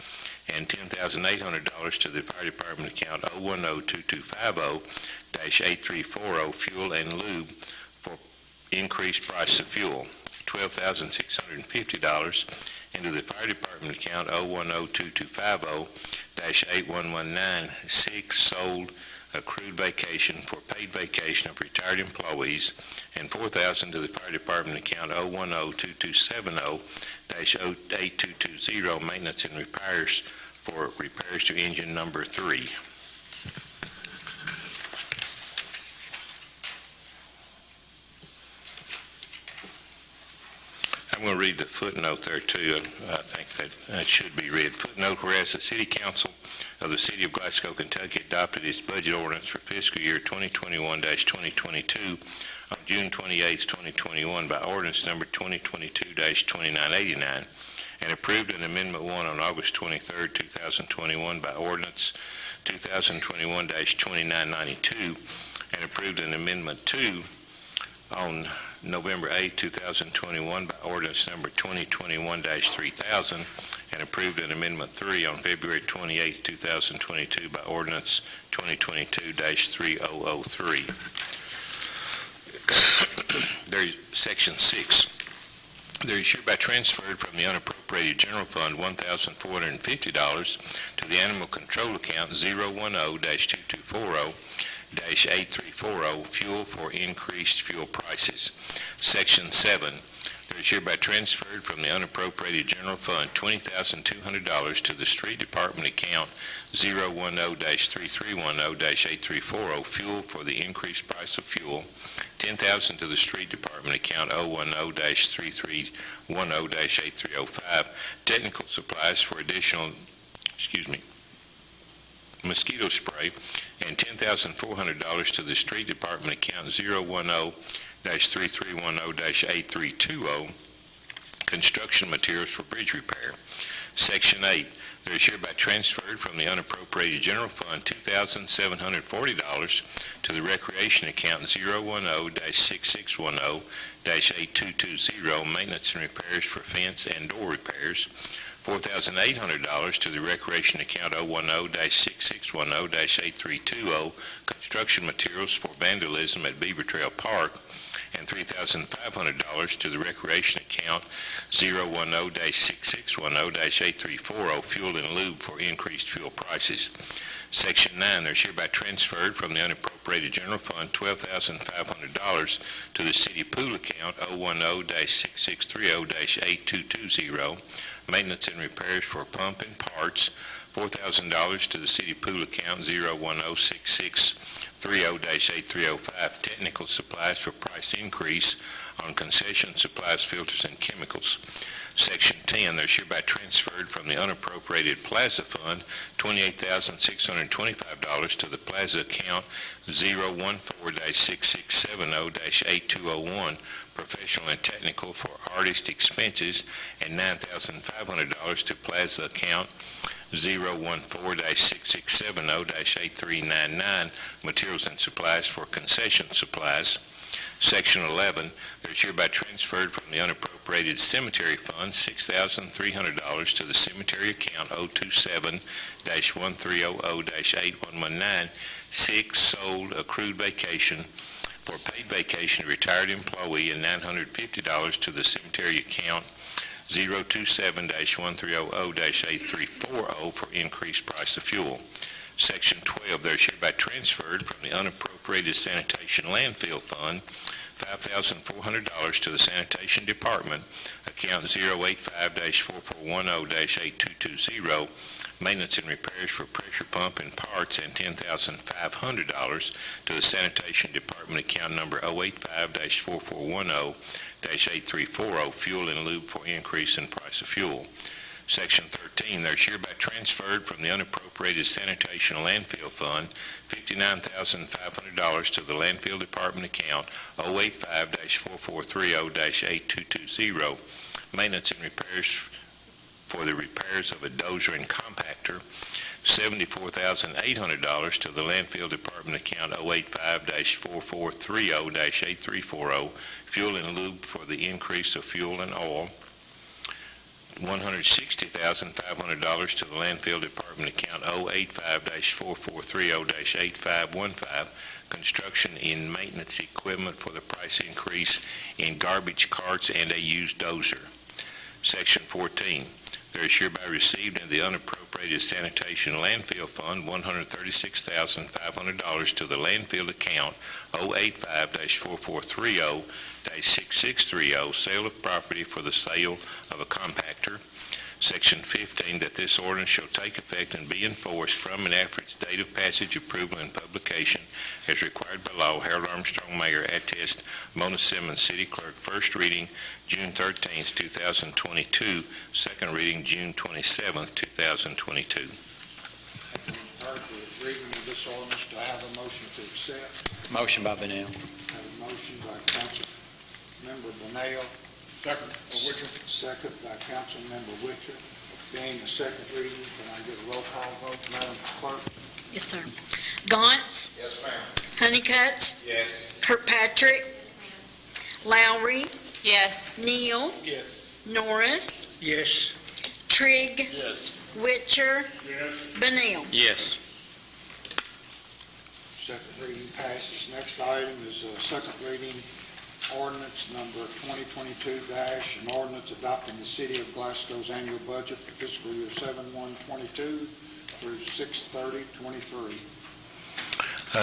and $10,800 to the fire department account 010-2250-8340 fuel and lube for increased price of fuel, $12,650 into the fire department account 010-2250-81196 sold accrued vacation for paid vacation of retired employees, and $4,000 to the fire department account 010-2270-8220 maintenance and repairs for repairs to engine number 3. I'm going to read the footnote there too. I think that should be read. Footnote, whereas the City Council of the City of Glasgow, Kentucky adopted its budget ordinance for fiscal year 2021-2022 on June 28, 2021 by ordinance number 2022-2989 and approved an Amendment 1 on August 23, 2021 by ordinance 2021-2992 and approved an Amendment 2 on November 8, 2021 by ordinance number 2021-3000 and approved an Amendment 3 on February 28, 2022 by ordinance 2022-3003. There is Section 6. There is hereby transferred from the unappropriated general fund $1,450 to the animal control account 010-2240-8340 fuel for increased fuel prices. Section 7, there is hereby transferred from the unappropriated general fund $20,200 to the street department account 010-3310-8340 fuel for the increased price of fuel, $10,000 to the street department account 010-3310-8305 technical supplies for additional mosquito spray, and $10,400 to the street department account 010-3310-8320 construction materials for bridge repair. Section 8, there is hereby transferred from the unappropriated general fund $2,740 to the recreation account 010-6610-8220 maintenance and repairs for fence and door repairs, $4,800 to the recreation account 010-6610-8320 construction materials for vandalism at Beaver Trail Park, and $3,500 to the recreation account 010-6610-8340 fuel and lube for increased fuel prices. Section 9, there is hereby transferred from the unappropriated general fund $12,500 to the city pool account 010-6630-8220 maintenance and repairs for pump and parts, $4,000 to the city pool account 010-6630-8305 technical supplies for price increase on concession supplies, filters, and chemicals. Section 10, there is hereby transferred from the unappropriated plaza fund $28,625 to the plaza account 014-6670-8201 professional and technical for artist expenses, and $9,500 to plaza account 014-6670-8399 materials and supplies for concession supplies. Section 11, there is hereby transferred from the unappropriated cemetery fund $6,300 to the cemetery account 027-1300-8119 sick sold accrued vacation for paid vacation retired employee, and $950 to the cemetery account 027-1300-8340 for increased price of fuel. Section 12, there is hereby transferred from the unappropriated sanitation landfill fund $5,400 to the sanitation department, account 085-4410-8220, maintenance and repairs for pressure pump and parts, and $10,500 to the sanitation department, account number 085-4410-8340, fuel and lube for increase in price of fuel. Section 13, there is hereby transferred from the unappropriated unappropriated sanitation landfill fund, $59,500 to the landfill department account 085-4430-8220. Maintenance and repairs for the repairs of a dozer and compactor, $74,800 to the landfill department account 085-4430-8340, fuel and lube for the increase of fuel and oil, $160,500 to the landfill department account 085-4430-8515, construction in maintenance equipment for the price increase in garbage carts and a used dozer. Section 14, there is hereby received in the unappropriated sanitation landfill fund $136,500 to the landfill account 085-4430-6630, sale of property for the sale of a compactor. Section 15, that this ordinance shall take effect and be enforced from and after its date of passage, approval, and publication as required by law. Harold Armstrong, Mayor, attest. Mona Simmons, City Clerk. First reading, June 13th, 2022. Second reading, June 27th, 2022. Heard the reading of this ordinance. Do I have a motion to accept? Motion by Vanel. Have a motion by Councilmember Bonell. Second. Second by Councilmember Witcher. Being the second reading, can I get a roll call vote, Madam Clerk? Yes, sir. Gauntz, Yes, ma'am. Honeycutt, Yes. Kirkpatrick, Lowry, Yes. Neal, Yes. Norris, Yes. Trigg, Yes. Witcher, Yes. Benel. Yes. Second reading passes. Next item is second reading ordinance number 2022 an ordinance adopting the City of Glasgow's annual budget for fiscal year 7/1/22 through 6/30/23.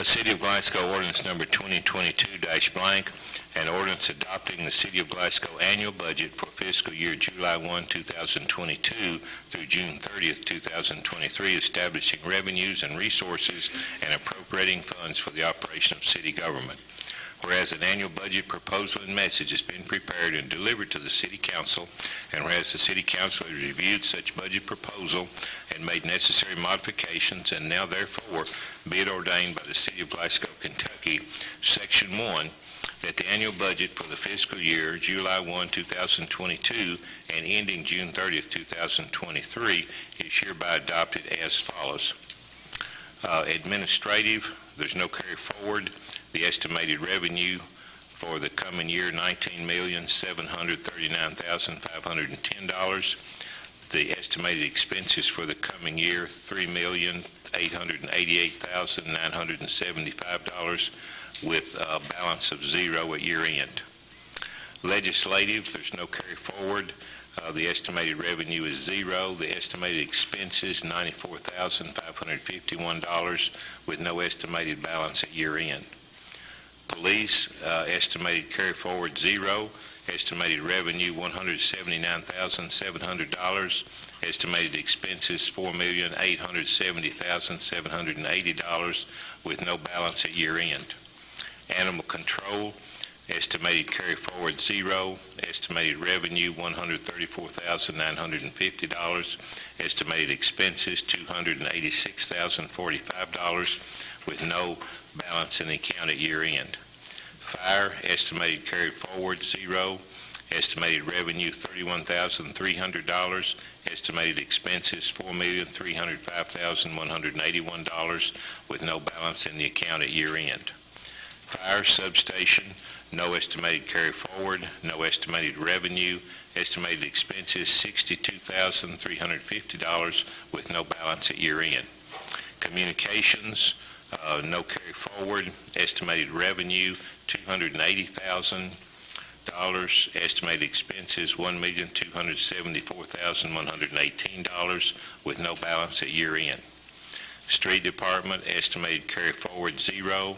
City of Glasgow ordinance number 2022-blank, an ordinance adopting the City of Glasgow annual budget for fiscal year July 1, 2022 through June 30th, 2023, establishing revenues and resources and appropriating funds for the operation of city government. Whereas an annual budget proposal and message has been prepared and delivered to the City Council, and whereas the City Council has reviewed such budget proposal and made necessary modifications, and now therefore be it ordained by the City of Glasgow, Kentucky, Section 1, that the annual budget for the fiscal year July 1, 2022 and ending June 30th, 2023 is hereby adopted as follows. Administrative, there's no carry forward. The estimated revenue for the coming year, $19,739,510. The estimated expenses for the coming year, $3,888,975, with a balance of zero at year end. Legislative, there's no carry forward. The estimated revenue is zero. The estimated expenses, $94,551, with no estimated balance at year end. Police, estimated carry forward zero, estimated revenue $179,700, estimated expenses $4,870,780, with no balance at year end. Animal control, estimated carry forward zero, estimated revenue $134,950, estimated expenses $286,045, with no balance in the account at year end. Fire, estimated carried forward zero, estimated revenue $31,300, estimated expenses $4,305,181, with no balance in the account at year end. Fire substation, no estimated carry forward, no estimated revenue, estimated expenses $62,350, with no balance at year end. Communications, no carry forward, estimated revenue $280,000, estimated expenses $1,274,118, with no balance at year end. Street Department, estimated carry forward zero,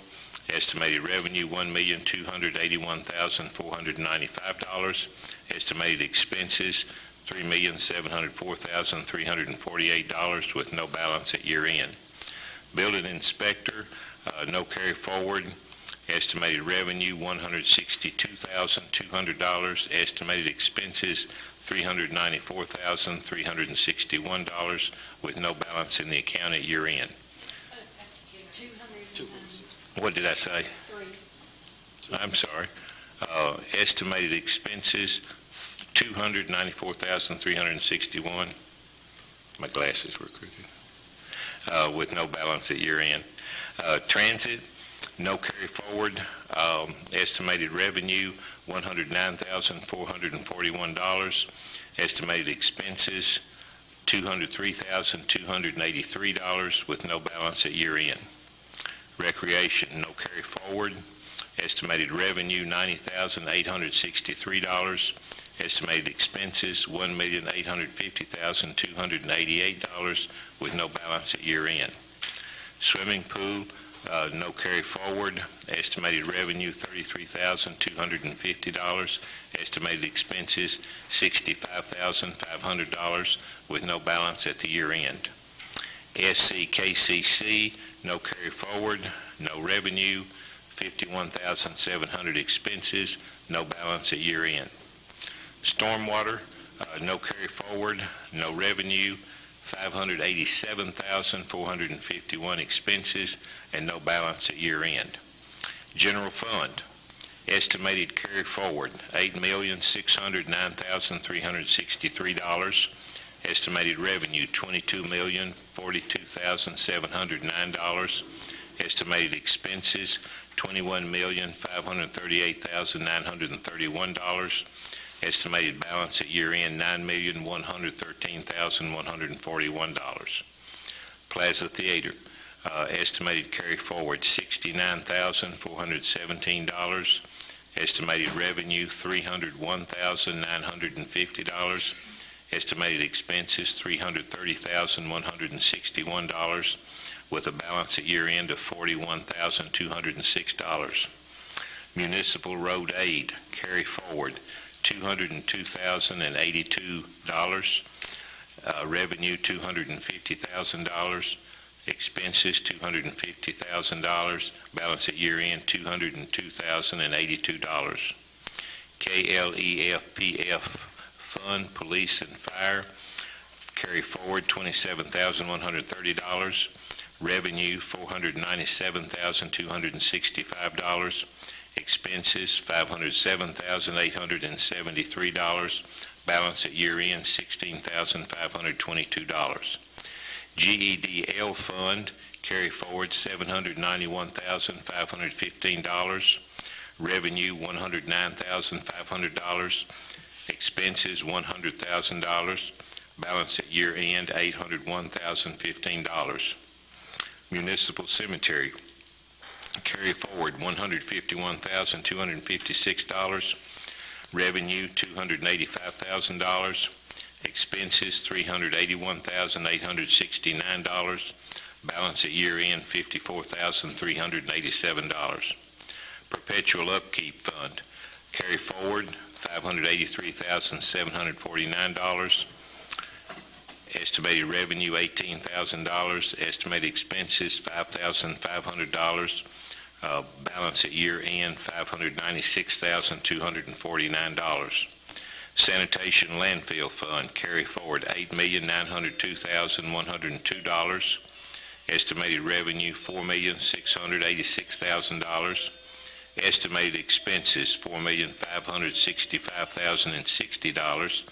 estimated revenue $1,281,495, estimated expenses $3,704,348, with no balance at year end. Building inspector, no carry forward, Estimated revenue, $162,200. Estimated expenses, $394,361, with no balance in the account at year end. That's 200. What did I say? 3. I'm sorry. Estimated expenses, $294,361. My glasses were crooked. With no balance at year end. Transit, no carry forward. Estimated revenue, $109,441. Estimated expenses, $203,283, with no balance at year end. Recreation, no carry forward. Estimated revenue, $90,863. Estimated expenses, $1,850,288, with no balance at year end. Swimming pool, no carry forward. Estimated revenue, $33,250. Estimated expenses, $65,500, with no balance at the year end. SCKCC, no carry forward, no revenue, $51,700 expenses, no balance at year end. Stormwater, no carry forward, no revenue, $587,451 expenses, and no balance at year end. General fund, estimated carry forward, $8,609,363. Estimated revenue, $22,042,709. Estimated expenses, $21,538,931. Estimated balance at year end, $9,113,141. Plaza Theater, estimated carry forward, $69,417. Estimated revenue, $301,950. Estimated expenses, $330,161, with a balance at year end of $41,206. Municipal road aid, carry forward, $202,082. Revenue, $250,000. Expenses, $250,000. Balance at year end, $202,082. KLEFPF Fund, Police and Fire, carry forward, $27,130. Revenue, $497,265. Expenses, $507,873. Balance at year end, $16,522. GEDL Fund, carry forward, $791,515. Revenue, $109,500. Expenses, $100,000. Balance at year end, $801,015. Municipal Cemetery, carry forward, $151,256. Revenue, $285,000. Expenses, $381,869. Balance at year end, $54,387. Perpetual Upkeep Fund, carry forward, $583,749. Estimated revenue, $18,000. Estimated expenses, $5,500. Balance at year end, $596,249. Sanitation Landfill Fund, carry forward, $8,902,102. Estimated revenue, $4,686,000. Estimated expenses, $4,565,060.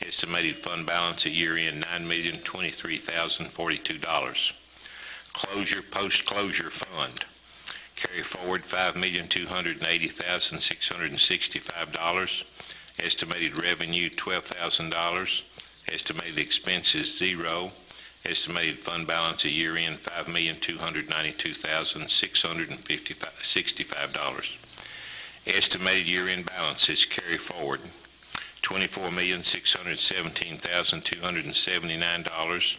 Estimated fund balance at year end, $9,023,042. Closure Post-Closure Fund, carry forward, $5,280,665. Estimated revenue, $12,000. Estimated expenses, $0. Estimated fund balance at year end, $5,292,665. Estimated year end balances, carry forward, $24,617,279.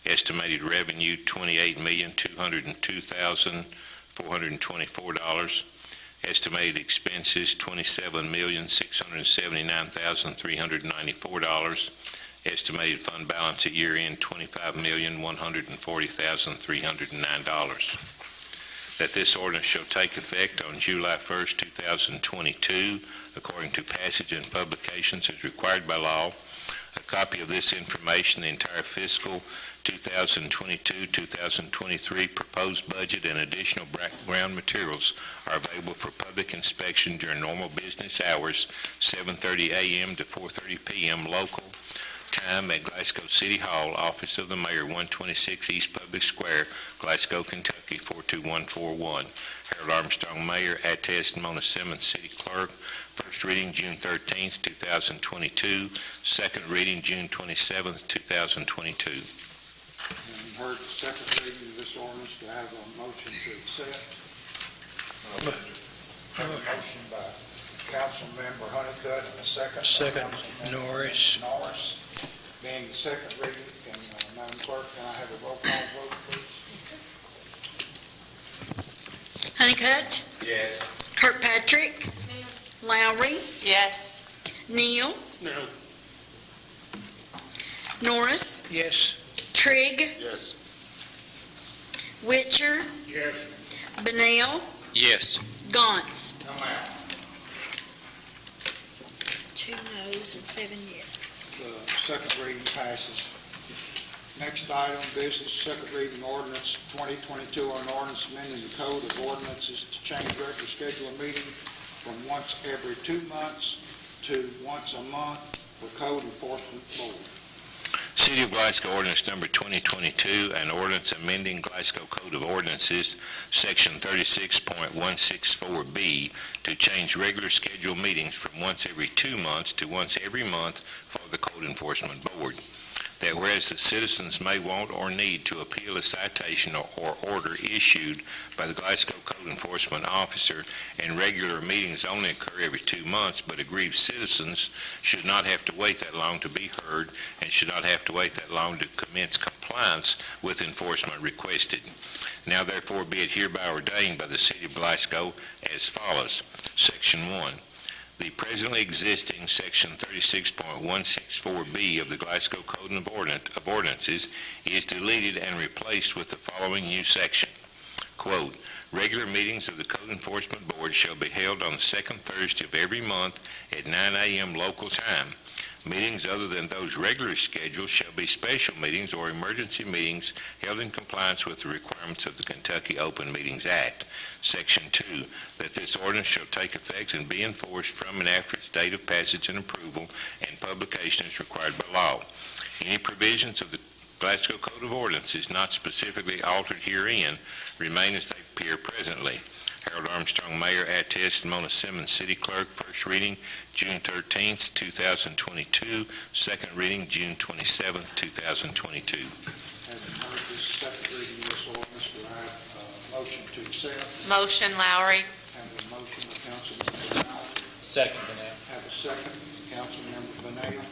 Estimated revenue, $28,202,424. Estimated expenses, $27,679,394. Estimated fund balance at year end, $25,140,309. that this ordinance shall take effect on July 1st, 2022, according to passage and publications as required by law. A copy of this information, the entire fiscal 2022-2023 proposed budget and additional background materials are available for public inspection during normal business hours, 7:30 a.m. to 4:30 p.m. local time at Glasgow City Hall, Office of the Mayor, 126 East Public Square, Glasgow, Kentucky, 42141. Harold Armstrong, Mayor, attest Mona Simmons, City Clerk. First reading, June 13th, 2022. Second reading, June 27th, 2022. And heard the second reading of this ordinance. Do I have a motion to accept? Have a motion by Councilmember Honeycutt and a second. Second, by Councilmember Norris. Norris. Being the second reading, can, Madam Clerk, can I have a roll call vote, please? Honeycutt, Yes. Kirkpatrick, Lowry, Yes. Neal, No. Norris, Yes. Trigg, Yes. Witcher, Yes. Benel, Yes. Gauntz. Come out. 2 noes and 7 yes. The second reading passes. Next item, business, second reading ordinance 2022, an ordinance amending the code of ordinances to change regular scheduled meeting from once every 2 months to once a month for code enforcement board. City of Glasgow ordinance number 2022, an ordinance amending Glasgow Code of Ordinances, Section 36.164B, to change regular scheduled meetings from once every 2 months to once every month for the Code Enforcement Board. That whereas the citizens may want or need to appeal a citation or order issued by the Glasgow Code Enforcement Officer, and regular meetings only occur every 2 months, but aggrieved citizens should not have to wait that long to be heard and should not have to wait that long to commence compliance with enforcement requested. Now therefore be it hereby ordained by the City of Glasgow as follows. Section 1. The presently existing Section 36.164B of the Glasgow Code of Ordinances is deleted and replaced with the following new section. Quote, regular meetings of the Code Enforcement Board shall be held on the second Thursday of every month at 9 a.m. local time. Meetings other than those regularly scheduled shall be special meetings or emergency meetings held in compliance with the requirements of the Kentucky Open Meetings Act. Section 2, that this ordinance shall take effect and be enforced from and after its date of passage and approval and publication as required by law. Any provisions of the Glasgow Code of Ordinances not specifically altered herein remain as they appear presently. Harold Armstrong, Mayor, attest Mona Simmons, City Clerk. First reading, June 13th, 2022. Second reading, June 27th, 2022. Having heard this second reading of this ordinance, do I have a motion to accept? Motion, Lowry. Have a motion by Councilmember Lowry. Second, Benel. Have a second, Councilmember Benel.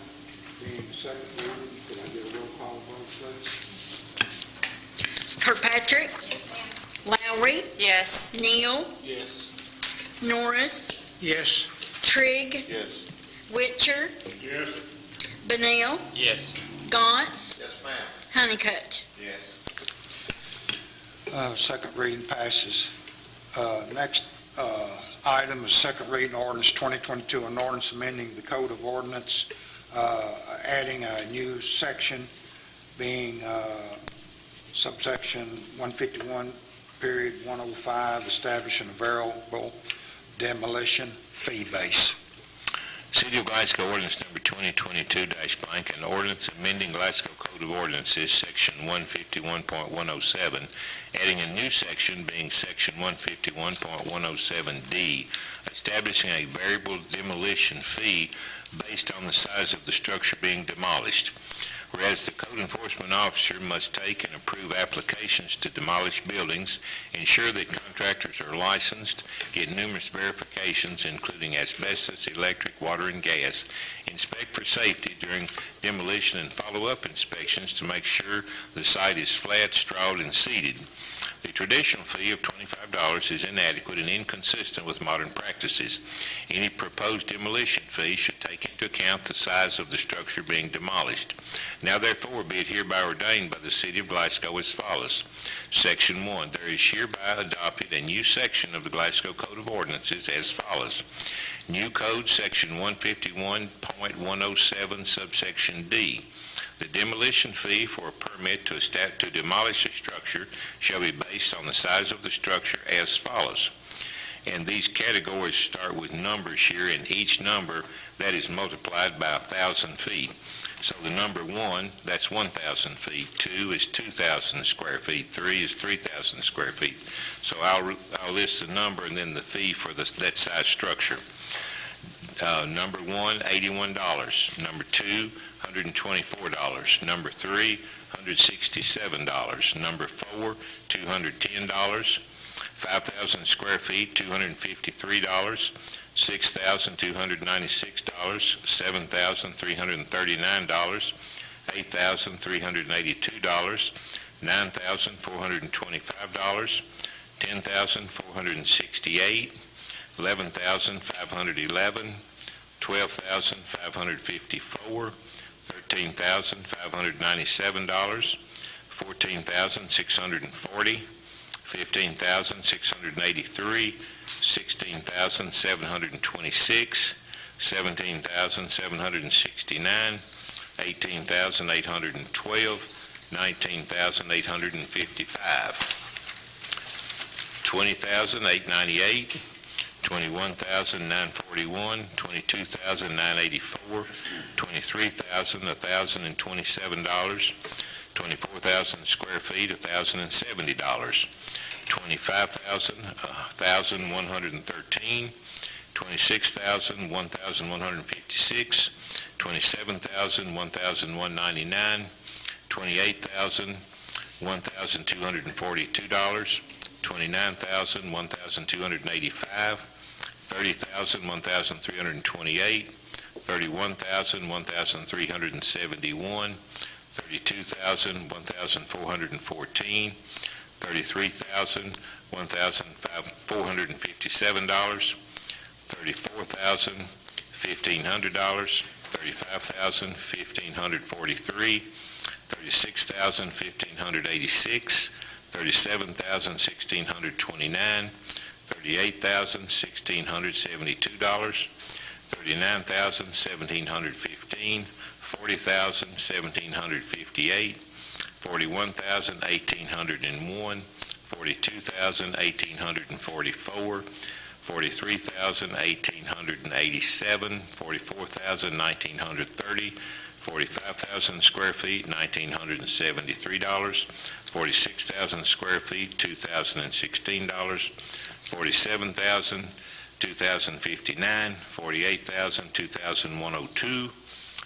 Being the second reading, could I get a roll call vote, please? Kirkpatrick, Lowry, Yes. Neal, Yes. Norris, Yes. Trigg, Yes. Witcher, Yes. Benel, Yes. Gauntz, Yes, ma'am. Honeycutt. Yes. Second reading passes. Next item is second reading ordinance 2022, an ordinance amending the Code of Ordinance, adding a new section being subsection 151.105, establishing a variable demolition fee base. City of Glasgow ordinance number 2022-blank, an ordinance amending Glasgow Code of Ordinances, Section 151.107, adding a new section being Section 151.107D, establishing a variable demolition fee based on the size of the structure being demolished. Whereas the Code Enforcement Officer must take and approve applications to demolish buildings, ensure that contractors are licensed, get numerous verifications including asbestos, electric, water, and gas, inspect for safety during demolition, and follow-up inspections to make sure the site is flat, strawed, and seeded. The traditional fee of $25 is inadequate and inconsistent with modern practices. Any proposed demolition fee should take into account the size of the structure being demolished. Now therefore be it hereby ordained by the City of Glasgow as follows. Section 1, there is hereby adopted a new section of the Glasgow Code of Ordinances as follows. New Code, Section 151.107, subsection D. The demolition fee for a permit to demolish a structure shall be based on the size of the structure as follows. And these categories start with numbers here, and each number that is multiplied by 1,000 feet. So the number 1, that's 1,000 feet. 2 is 2,000 square feet. 3 is 3,000 square feet. So I'll list the number and then the fee for that size structure. Number 1, $81. Number 2, $124. Number 3, $167. Number 4, $210. 5,000 square feet, $253. $6,296, $7,339, $8,382, $9,425, $10,468, $11,511, $12,554, $13,597, $14,640, $15,683, $16,726, $17,769, $18,812, $19,855, $20,898, $21,941, $22,984, $23,000, $1,027, 24,000 square feet, $1,070. 25,000, 1,113, 26,000, 1,156, 27,000, 1,199, 28,000, $1,242, 29,000, 1,285, 30,000, 1,328, 31,000, 1,371, 32,000, 1,414, $33,000, $1,457, $34,000, $1,500, $35,000, $1,543, $36,000, $1,586, $37,000, $1,629, $38,000, $1,672, $39,000, $1,715, $40,000, $1,758, $41,000, $1,801, $42,000, $1,844, $43,000, $1,887, $44,000, $1,930, 45,000 square feet, $1,973, 46,000 square feet, $2,016, 47,000, $2,059, 48,000, $2,102,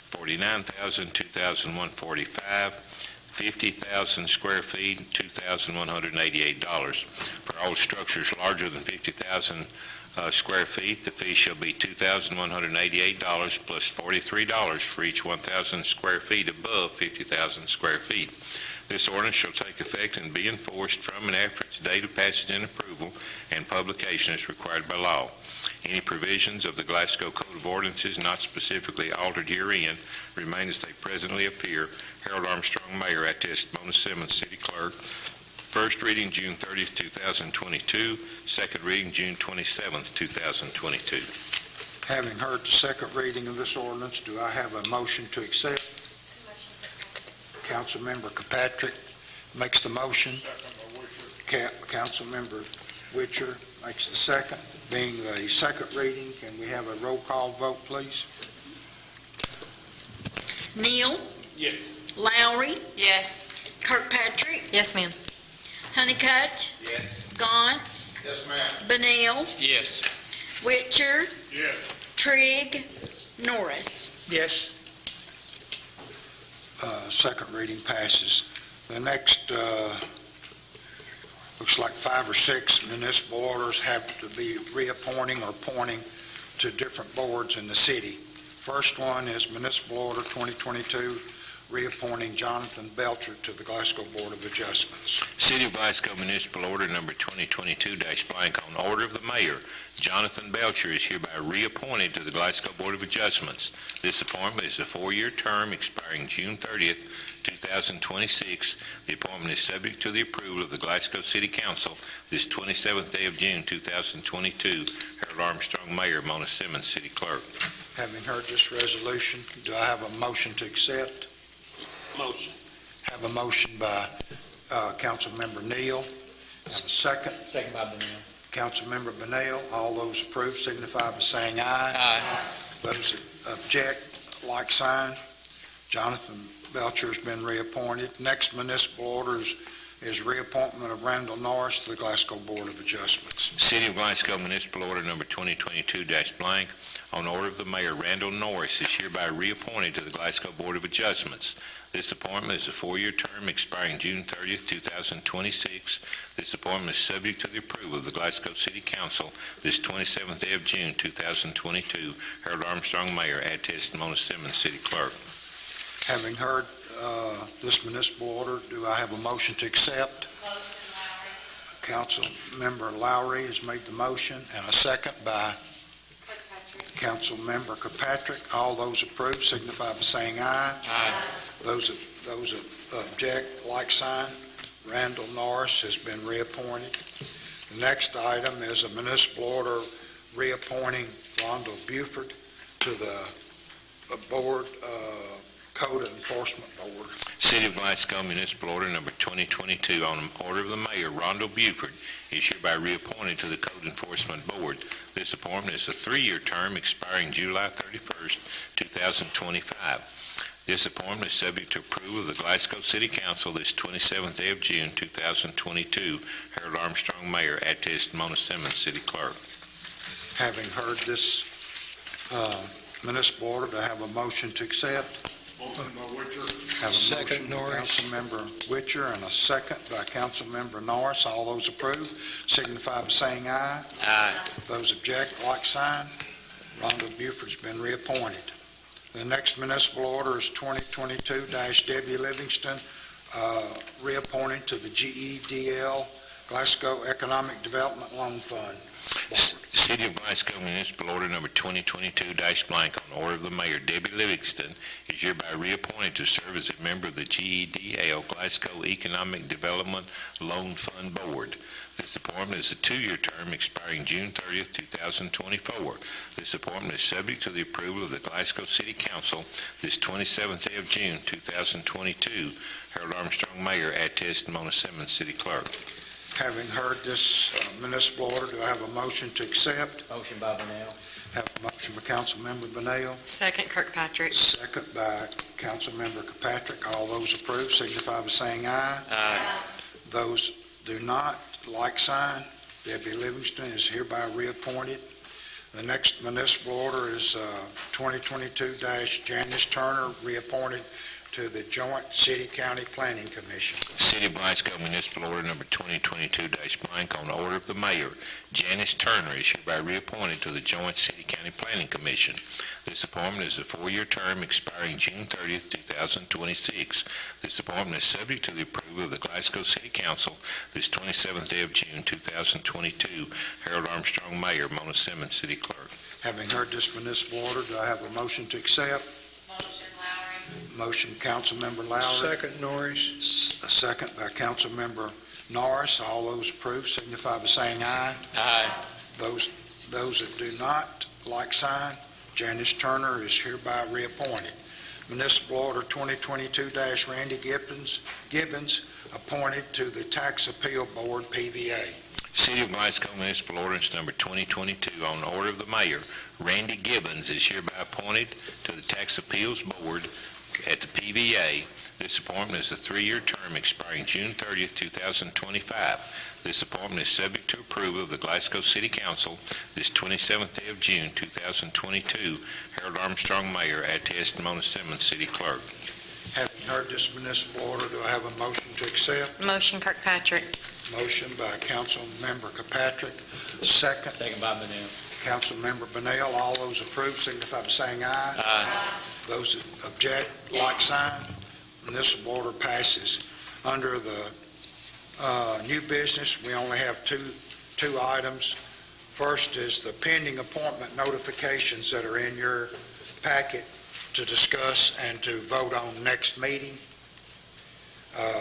49,000, $2,145, 50,000 square feet, $2,188. For all structures larger than 50,000 square feet, the fee shall be $2,188 plus $43 for each 1,000 square feet above 50,000 square feet. This ordinance shall take effect and be enforced from and after its date of passage and approval and publication as required by law. Any provisions of the Glasgow Code of Ordinances not specifically altered herein remain as they presently appear. Harold Armstrong, Mayor, attest Mona Simmons, City Clerk. First reading, June 30th, 2022. Second reading, June 27th, 2022. Having heard the second reading of this ordinance, do I have a motion to accept? Councilmember Kirkpatrick makes the motion. Councilmember Witcher makes the second. Being the second reading, can we have a roll call vote, please? Neal, Yes. Lowry, Yes. Kirkpatrick, Yes, ma'am. Honeycutt, Yes. Gauntz, Yes, ma'am. Benel, Yes. Witcher, Yes. Trigg, Norris. Yes. Second reading passes. The next, looks like 5 or 6 municipal orders have to be reappointing or appointing to different boards in the city. First one is Municipal Order 2022 reappointing Jonathan Belcher to the Glasgow Board of Adjustments. City of Glasgow Municipal Order Number 2022-blank, on order of the mayor, Jonathan Belcher is hereby reappointed to the Glasgow Board of Adjustments. This appointment is a 4-year term expiring June 30th, 2026. The appointment is subject to the approval of the Glasgow City Council this 27th day of June, 2022. Harold Armstrong, Mayor, Mona Simmons, City Clerk. Having heard this resolution, do I have a motion to accept? Motion. Have a motion by Councilmember Neal. Have a second. Second by Benel. Councilmember Benel. All those approve signify by saying aye. Aye. Those that object, like sign. Jonathan Belcher has been reappointed. Next municipal order is reappointment of Randall Norris to the Glasgow Board of Adjustments. City of Glasgow Municipal Order Number 2022-blank, on order of the mayor, Randall Norris is hereby reappointed to the Glasgow Board of Adjustments. This appointment is a 4-year term expiring June 30th, 2026. This appointment is subject to the approval of the Glasgow City Council this 27th day of June, 2022. Harold Armstrong, Mayor, ad test Mona Simmons, City Clerk. Having heard this municipal order, do I have a motion to accept? Councilmember Lowry has made the motion, and a second by Councilmember Kirkpatrick. All those approve signify by saying aye. Aye. Those that object, like sign. Randall Norris has been reappointed. The next item is a municipal order reappointing Rhonda Buford to the board, Code Enforcement Board. City of Glasgow Municipal Order Number 2022, on order of the mayor, Rhonda Buford is hereby reappointed to the Code Enforcement Board. This appointment is a 3-year term expiring July 31st, 2025. This appointment is subject to approval of the Glasgow City Council this 27th day of June, 2022. Harold Armstrong, Mayor, ad test Mona Simmons, City Clerk. Having heard this municipal order, do I have a motion to accept? Motion by Witcher. Have a motion by Councilmember Witcher and a second by Councilmember Norris. All those approve signify by saying aye. Aye. Those object, like sign. Rhonda Buford's been reappointed. The next municipal order is 2022-Debbie Livingston, reappointed to the GEDL, Glasgow Economic Development Loan Fund. City of Glasgow Municipal Order Number 2022-blank, on order of the mayor, Debbie Livingston is hereby reappointed to serve as a member of the GEDL Glasgow Economic Development Loan Fund Board. This appointment is a 2-year term expiring June 30th, 2024. This appointment is subject to the approval of the Glasgow City Council this 27th day of June, 2022. Harold Armstrong, Mayor, ad test Mona Simmons, City Clerk. Having heard this municipal order, do I have a motion to accept? Motion by Benel. Have a motion by Councilmember Benel, Second, Kirkpatrick. second by Councilmember Kirkpatrick. All those approve signify by saying aye. Aye. Those do not, like sign. Debbie Livingston is hereby reappointed. The next municipal order is 2022-Janice Turner, reappointed to the Joint City-County Planning Commission. City of Glasgow Municipal Order Number 2022-blank, on order of the mayor, Janice Turner is hereby reappointed to the Joint City-County Planning Commission. This appointment is a 4-year term expiring June 30th, 2026. This appointment is subject to the approval of the Glasgow City Council this 27th day of June, 2022. Harold Armstrong, Mayor, Mona Simmons, City Clerk. Having heard this municipal order, do I have a motion to accept? Motion, Councilmember Lowry. Second, Norris. A second by Councilmember Norris. All those approve signify by saying aye. Aye. Those that do not, like sign. Janice Turner is hereby reappointed. Municipal Order 2022-Randy Gibbons, appointed to the Tax Appeal Board, PVA. City of Glasgow Municipal Ordinance Number 2022, on order of the mayor, Randy Gibbons is hereby appointed to the Tax Appeals Board at the PVA. This appointment is a 3-year term expiring June 30th, 2025. This appointment is subject to approval of the Glasgow City Council this 27th day of June, 2022. Harold Armstrong, Mayor, ad test Mona Simmons, City Clerk. Having heard this municipal order, do I have a motion to accept? Motion, Kirkpatrick. Motion by Councilmember Kirkpatrick, second, Second by Benel. Councilmember Benel. All those approve signify by saying aye. Aye. Those that object, like sign. municipal order passes. Under the new business, we only have two items. First is the pending appointment notifications that are in your packet to discuss and to vote on next meeting.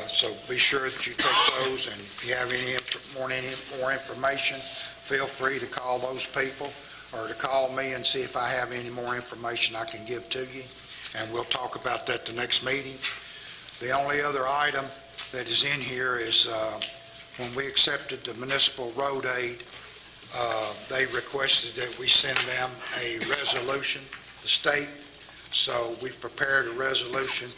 So be sure that you take those, and if you have any more information, feel free to call those people or to call me and see if I have any more information I can give to you, and we'll talk about that the next meeting. The only other item that is in here is when we accepted the municipal road aid, they requested that we send them a resolution, the state. So we've prepared a resolution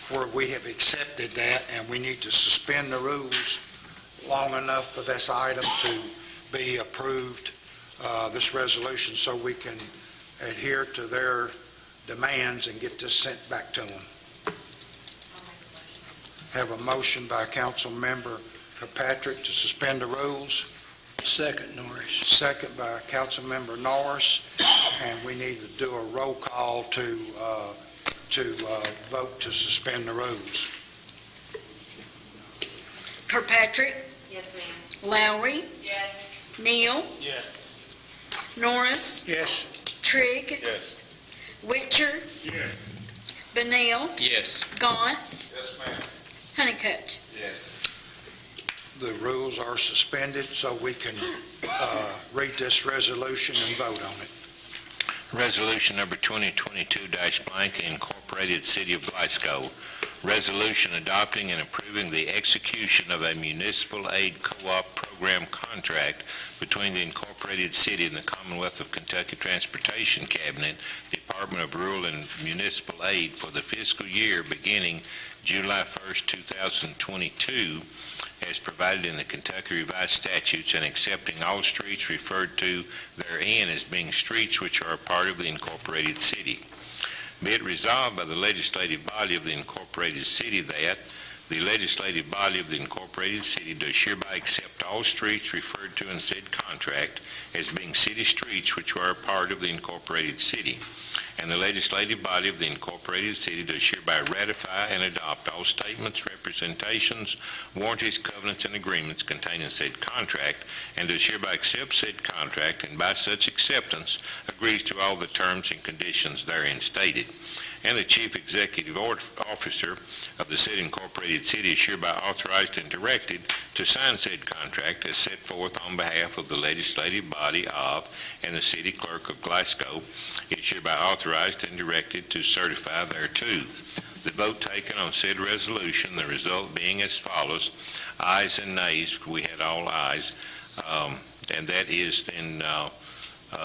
where we have accepted that, and we need to suspend the rules long enough for this item to be approved, this resolution, so we can adhere to their demands and get this sent back to them. Have a motion by Council Member Kirkpatrick to suspend the rules. Second, Norris. Second by Council Member Norris, and we need to do a roll call to vote to suspend the rules. Kirkpatrick, Yes, ma'am. Lowry, Yes. Neal, Yes. Norris, Yes. Trigg, Yes. Witcher, Yes. Benel, Yes. Gantz, Yes, ma'am. Honeycutt. Yes. The rules are suspended so we can read this resolution and vote on it. Resolution number 2022-blank, Incorporated City of Glasgow. Resolution adopting and approving the execution of a municipal aid co-op program contract between the Incorporated City and the Commonwealth of Kentucky Transportation Cabinet, Department of Rural and Municipal Aid for the fiscal year beginning July 1st, 2022, as provided in the Kentucky Revised Statutes, and accepting all streets referred to therein as being streets which are a part of the Incorporated City. Be it resolved by the legislative body of the Incorporated City that the legislative body of the Incorporated City does hereby accept all streets referred to in said contract as being city streets which are a part of the Incorporated City, and the legislative body of the Incorporated City does hereby ratify and adopt all statements, representations, warranties, covenants, and agreements contained in said contract, and does hereby accept said contract, and by such acceptance agrees to all the terms and conditions therein stated. And the Chief Executive Officer of the said Incorporated City is hereby authorized and directed to sign said contract as set forth on behalf of the legislative body of and the City Clerk of Glasgow is hereby authorized and directed to certify thereto. The vote taken on said resolution, the result being as follows: ayes and nays. We had all ayes, and that is then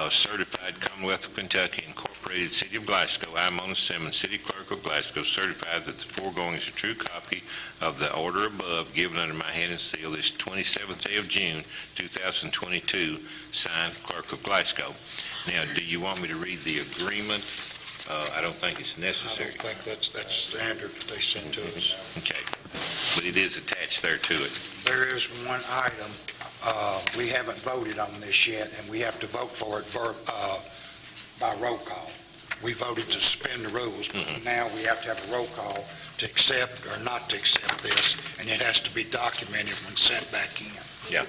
certified Commonwealth of Kentucky, Incorporated City of Glasgow. I, Mona Simmons, City Clerk of Glasgow, certified that the foregoing is a true copy of the order above given under my hand and seal this 27th day of June, 2022, signed Clerk of Glasgow. Now, do you want me to read the agreement? I don't think it's I necessary. don't think that's standard that they sent to us. Okay. But it is attached there to it. There is one item, we haven't voted on this yet, and we have to vote for it by roll call. We voted to suspend the rules, but now we have to have a roll call to accept or not to accept this, and it has to be documented when sent back in. Yeah.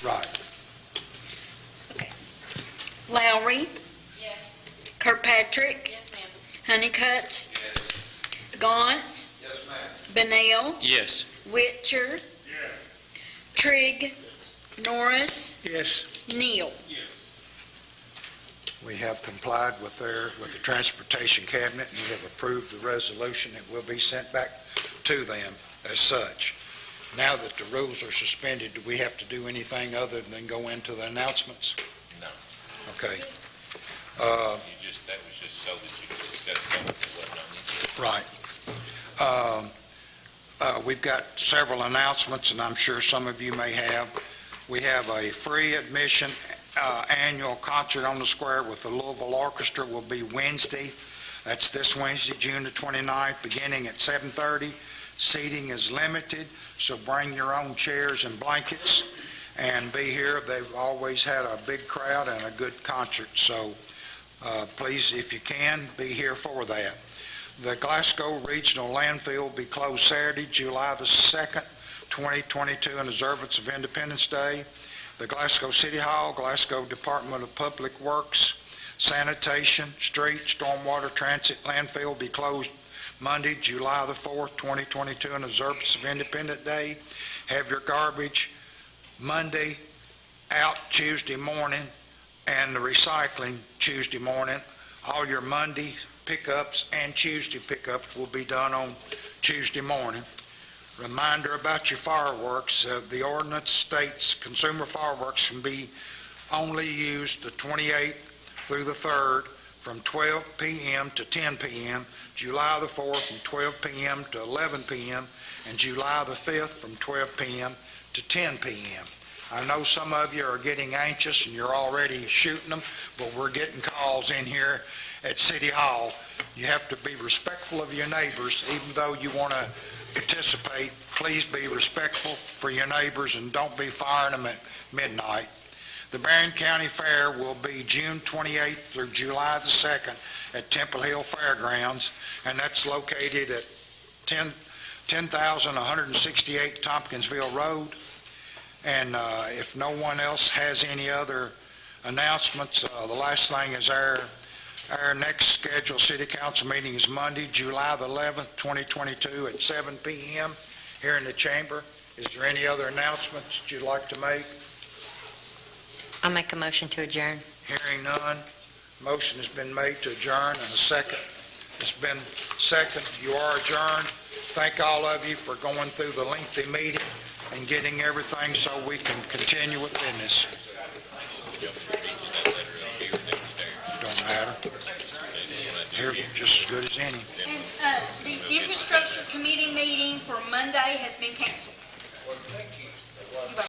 Right. Lowry, Yes. Kirkpatrick, Yes, ma'am. Honeycutt, Gantz, Yes, ma'am. Benel, Yes. Witcher, Trigg, Norris, Yes. Neal. We have complied with the Transportation Cabinet, and we have approved the resolution. It will be sent back to them as such. Now that the rules are suspended, do we have to do anything other than go into the announcements? No. Okay. That was just so that you could discuss something that wasn't on the agenda. We've got several announcements, and I'm sure some of you may have. We have a free admission annual concert on the square with the Louisville Orchestra will be Wednesday. That's this Wednesday, June the 29th, beginning at 7:30. Seating is limited, so bring your own chairs and blankets and be here. They've always had a big crowd and a good concert, so please, if you can, be here for that. The Glasgow Regional Landfill will be closed Saturday, July the 2nd, 2022, in observance of Independence Day. The Glasgow City Hall, Glasgow Department of Public Works, Sanitation, Street, Stormwater, Transit, Landfill will be closed Monday, July the 4th, 2022, in observance of Independence Day. Have your garbage Monday out Tuesday morning, and the recycling Tuesday morning. All your Monday pickups and Tuesday pickups will be done on Tuesday morning. Reminder about your fireworks, the ordinance states consumer fireworks can be only used the 28th through the 3rd from 12 p.m. to 10 p.m., July the 4th from 12 p.m. to 11 p.m., and July the 5th from 12 p.m. to 10 p.m. I know some of you are getting anxious and you're already shooting them, but we're getting calls in here at City Hall. You have to be respectful of your neighbors, even though you want to participate. Please be respectful for your neighbors and don't be firing them at midnight. The Marion County Fair will be June 28th through July the 2nd at Temple Hill Fairgrounds, and that's located at 10,168 Tompkinsville Road. And if no one else has any other announcements, the last thing is our next scheduled city council meeting is Monday, July the 11th, 2022 at 7 p.m. here in the chamber. Is there any other announcements that you'd like to make? I'll make a motion to adjourn. Hearing none. Motion has been made to adjourn, and a second has been seconded. You are adjourned. Thank all of you for going through the lengthy meeting and getting everything so we can continue with business. Don't matter. Here's just as good as any. And the infrastructure committee meeting for Monday has been canceled.